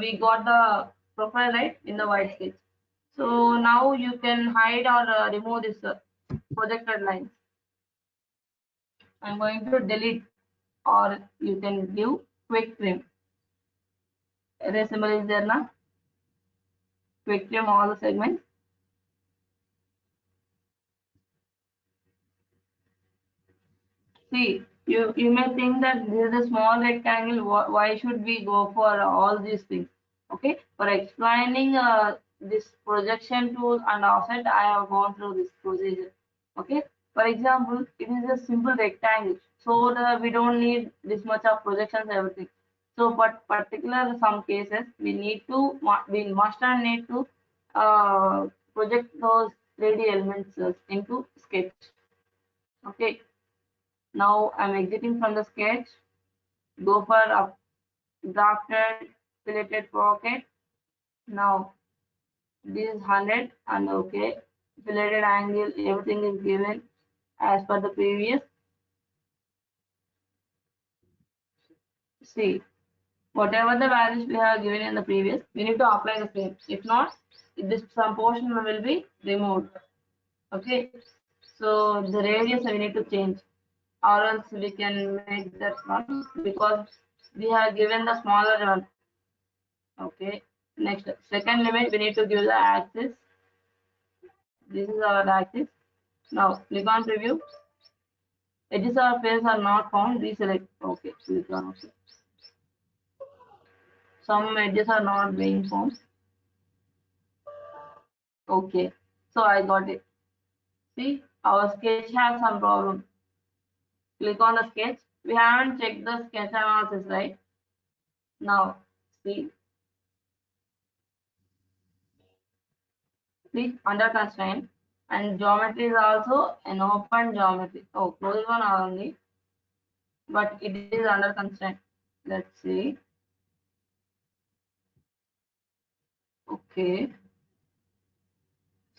we got the profile right in the white sketch. So now you can hide or remove this projected lines. I'm going to delete, or you can give quick trim. Erase symbol is there now. Quick trim all the segments. See, you may think that this is a small rectangle. Why should we go for all these things? Okay, for explaining this projection tool and offset, I have gone through this procedure. Okay, for example, it is a simple rectangle, so we don't need this much of projections, everything. So, but particular some cases we must and need to project those 3D elements into sketch. Okay. Now I'm exiting from the sketch. Go for up drafted filleted pocket. Now this is 100 and okay. Filleted angle, everything is given as per the previous. See, whatever the values we have given in the previous, we need to apply the same. If not, this some portion will be removed. Okay. So the radius we need to change, or else we can make that one because we have given the smaller one. Okay, next second limit we need to give the axis. This is our axis. Now click on preview. Edges or face are not found. Deselect. Okay, click on okay. Some edges are not being found. Okay, so I got it. See, our sketch has some problem. Click on the sketch. We haven't checked the sketch analysis, right? Now see under constraint, and geometry is also an open geometry. Oh, close one only, but it is under constraint. Let's see. Okay.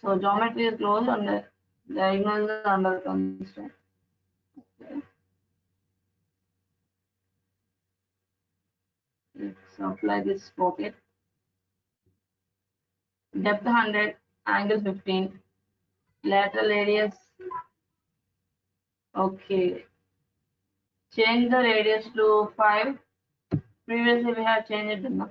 So geometry is closed and the diagonal is under constraint. Okay. Let's apply this pocket. Depth 100, angle 15, lateral radius. Okay. Change the radius to 5. Previously we have changed it. No?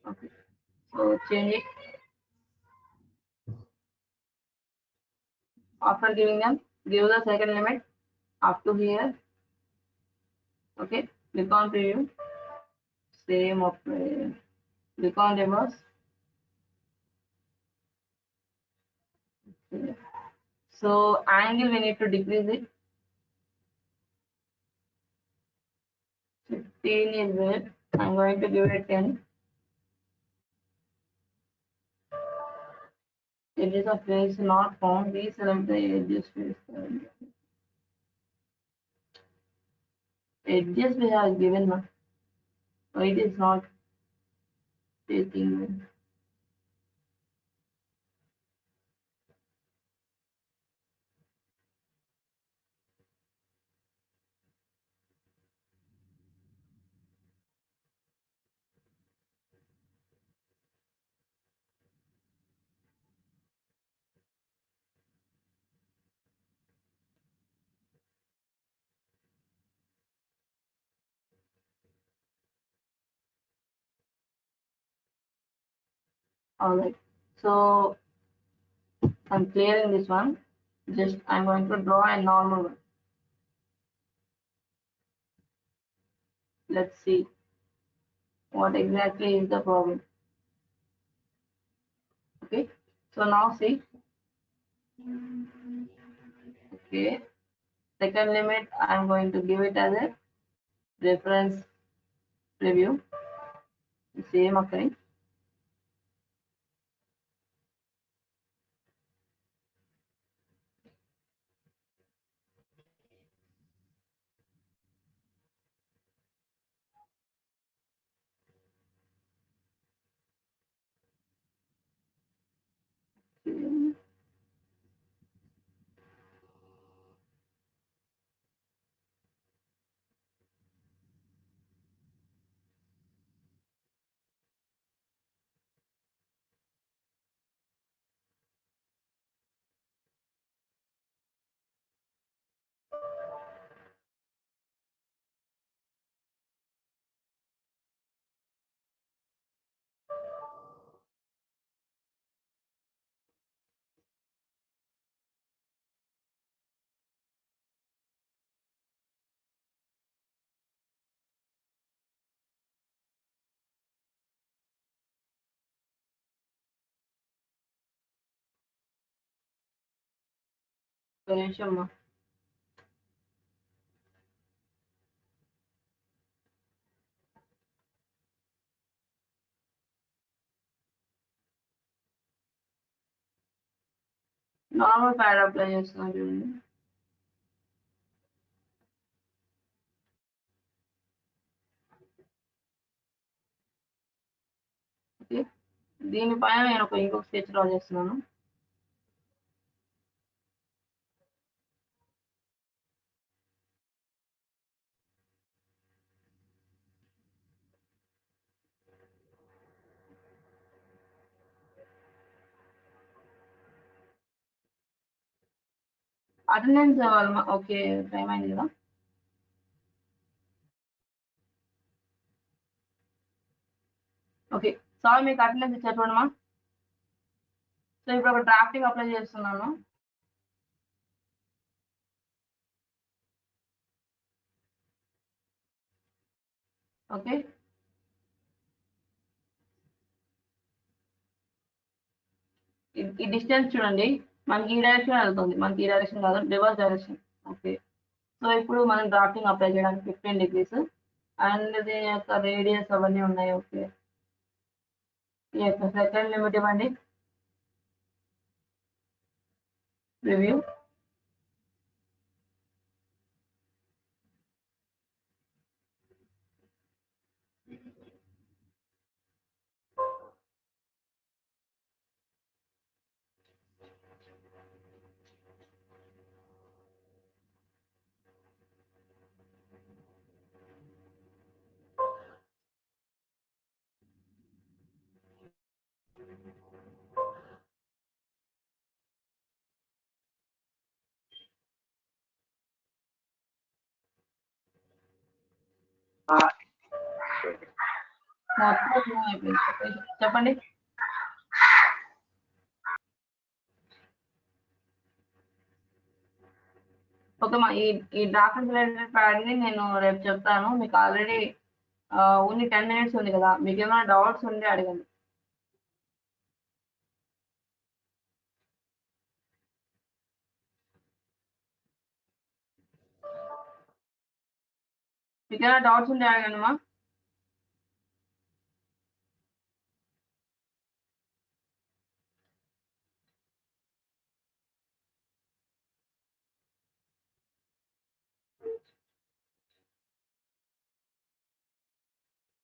Okay, so change it. After giving them, give the second limit up to here. Okay, click on preview. Same apply. Click on reverse. Okay. So angle we need to decrease it. 15 is it. I'm going to give it 10. Edges of face not found. Deselect the edges face. Edges we have given now. It is not taking. Alright. So I'm clearing this one. Just I'm going to draw a normal one. Let's see what exactly is the problem. Okay. So now see. Okay. Second limit I'm going to give it as a reference preview. Same occurring. Normal pad apply చేస్తున్నా చూడండి. Okay, దీనిపైన నేను ఇంకొక sketch draw చేస్తున్నాను. Attendance okay, time అయింది కదా. Okay, sorry మీకు attendance ఇచ్చారు చూడమ్మా. సో ఇప్పుడు ఒక డ్రాఫ్టింగ్ అప్లై చేస్తున్నాను. ఓకే, ఈ డిస్టెన్స్ చూడండి, మనకి ఈ డైరెక్షన్ వెళ్తుంది, మనకి ఈ డైరెక్షన్ కాదు, రివర్స్ డైరెక్షన్. ఓకే, సో ఇప్పుడు మనం డ్రాఫ్టింగ్ అప్లై చేయడానికి 15 degrees అండ్ దీని యొక్క రేడియస్ అవన్నీ ఉన్నాయి. ఓకే, ఈ యొక్క సెకండ్ లిమిట్ ఇవ్వండి. రివ్యూ. మొత్తం అయిపోయింది. చెప్పండి. ఓకే మా ఈ డాక్యుమెంట్ రిలేటెడ్ ప్యాడ్ని నేను రేపు చెప్తాను. మీకు ఆల్రెడీ ఓన్లీ 10 minutes ఉంది కదా, మీకు ఏమైనా డౌట్స్ ఉంటే అడగండి. మీకు ఏమైనా డౌట్స్ ఉంటే అడగండి మా.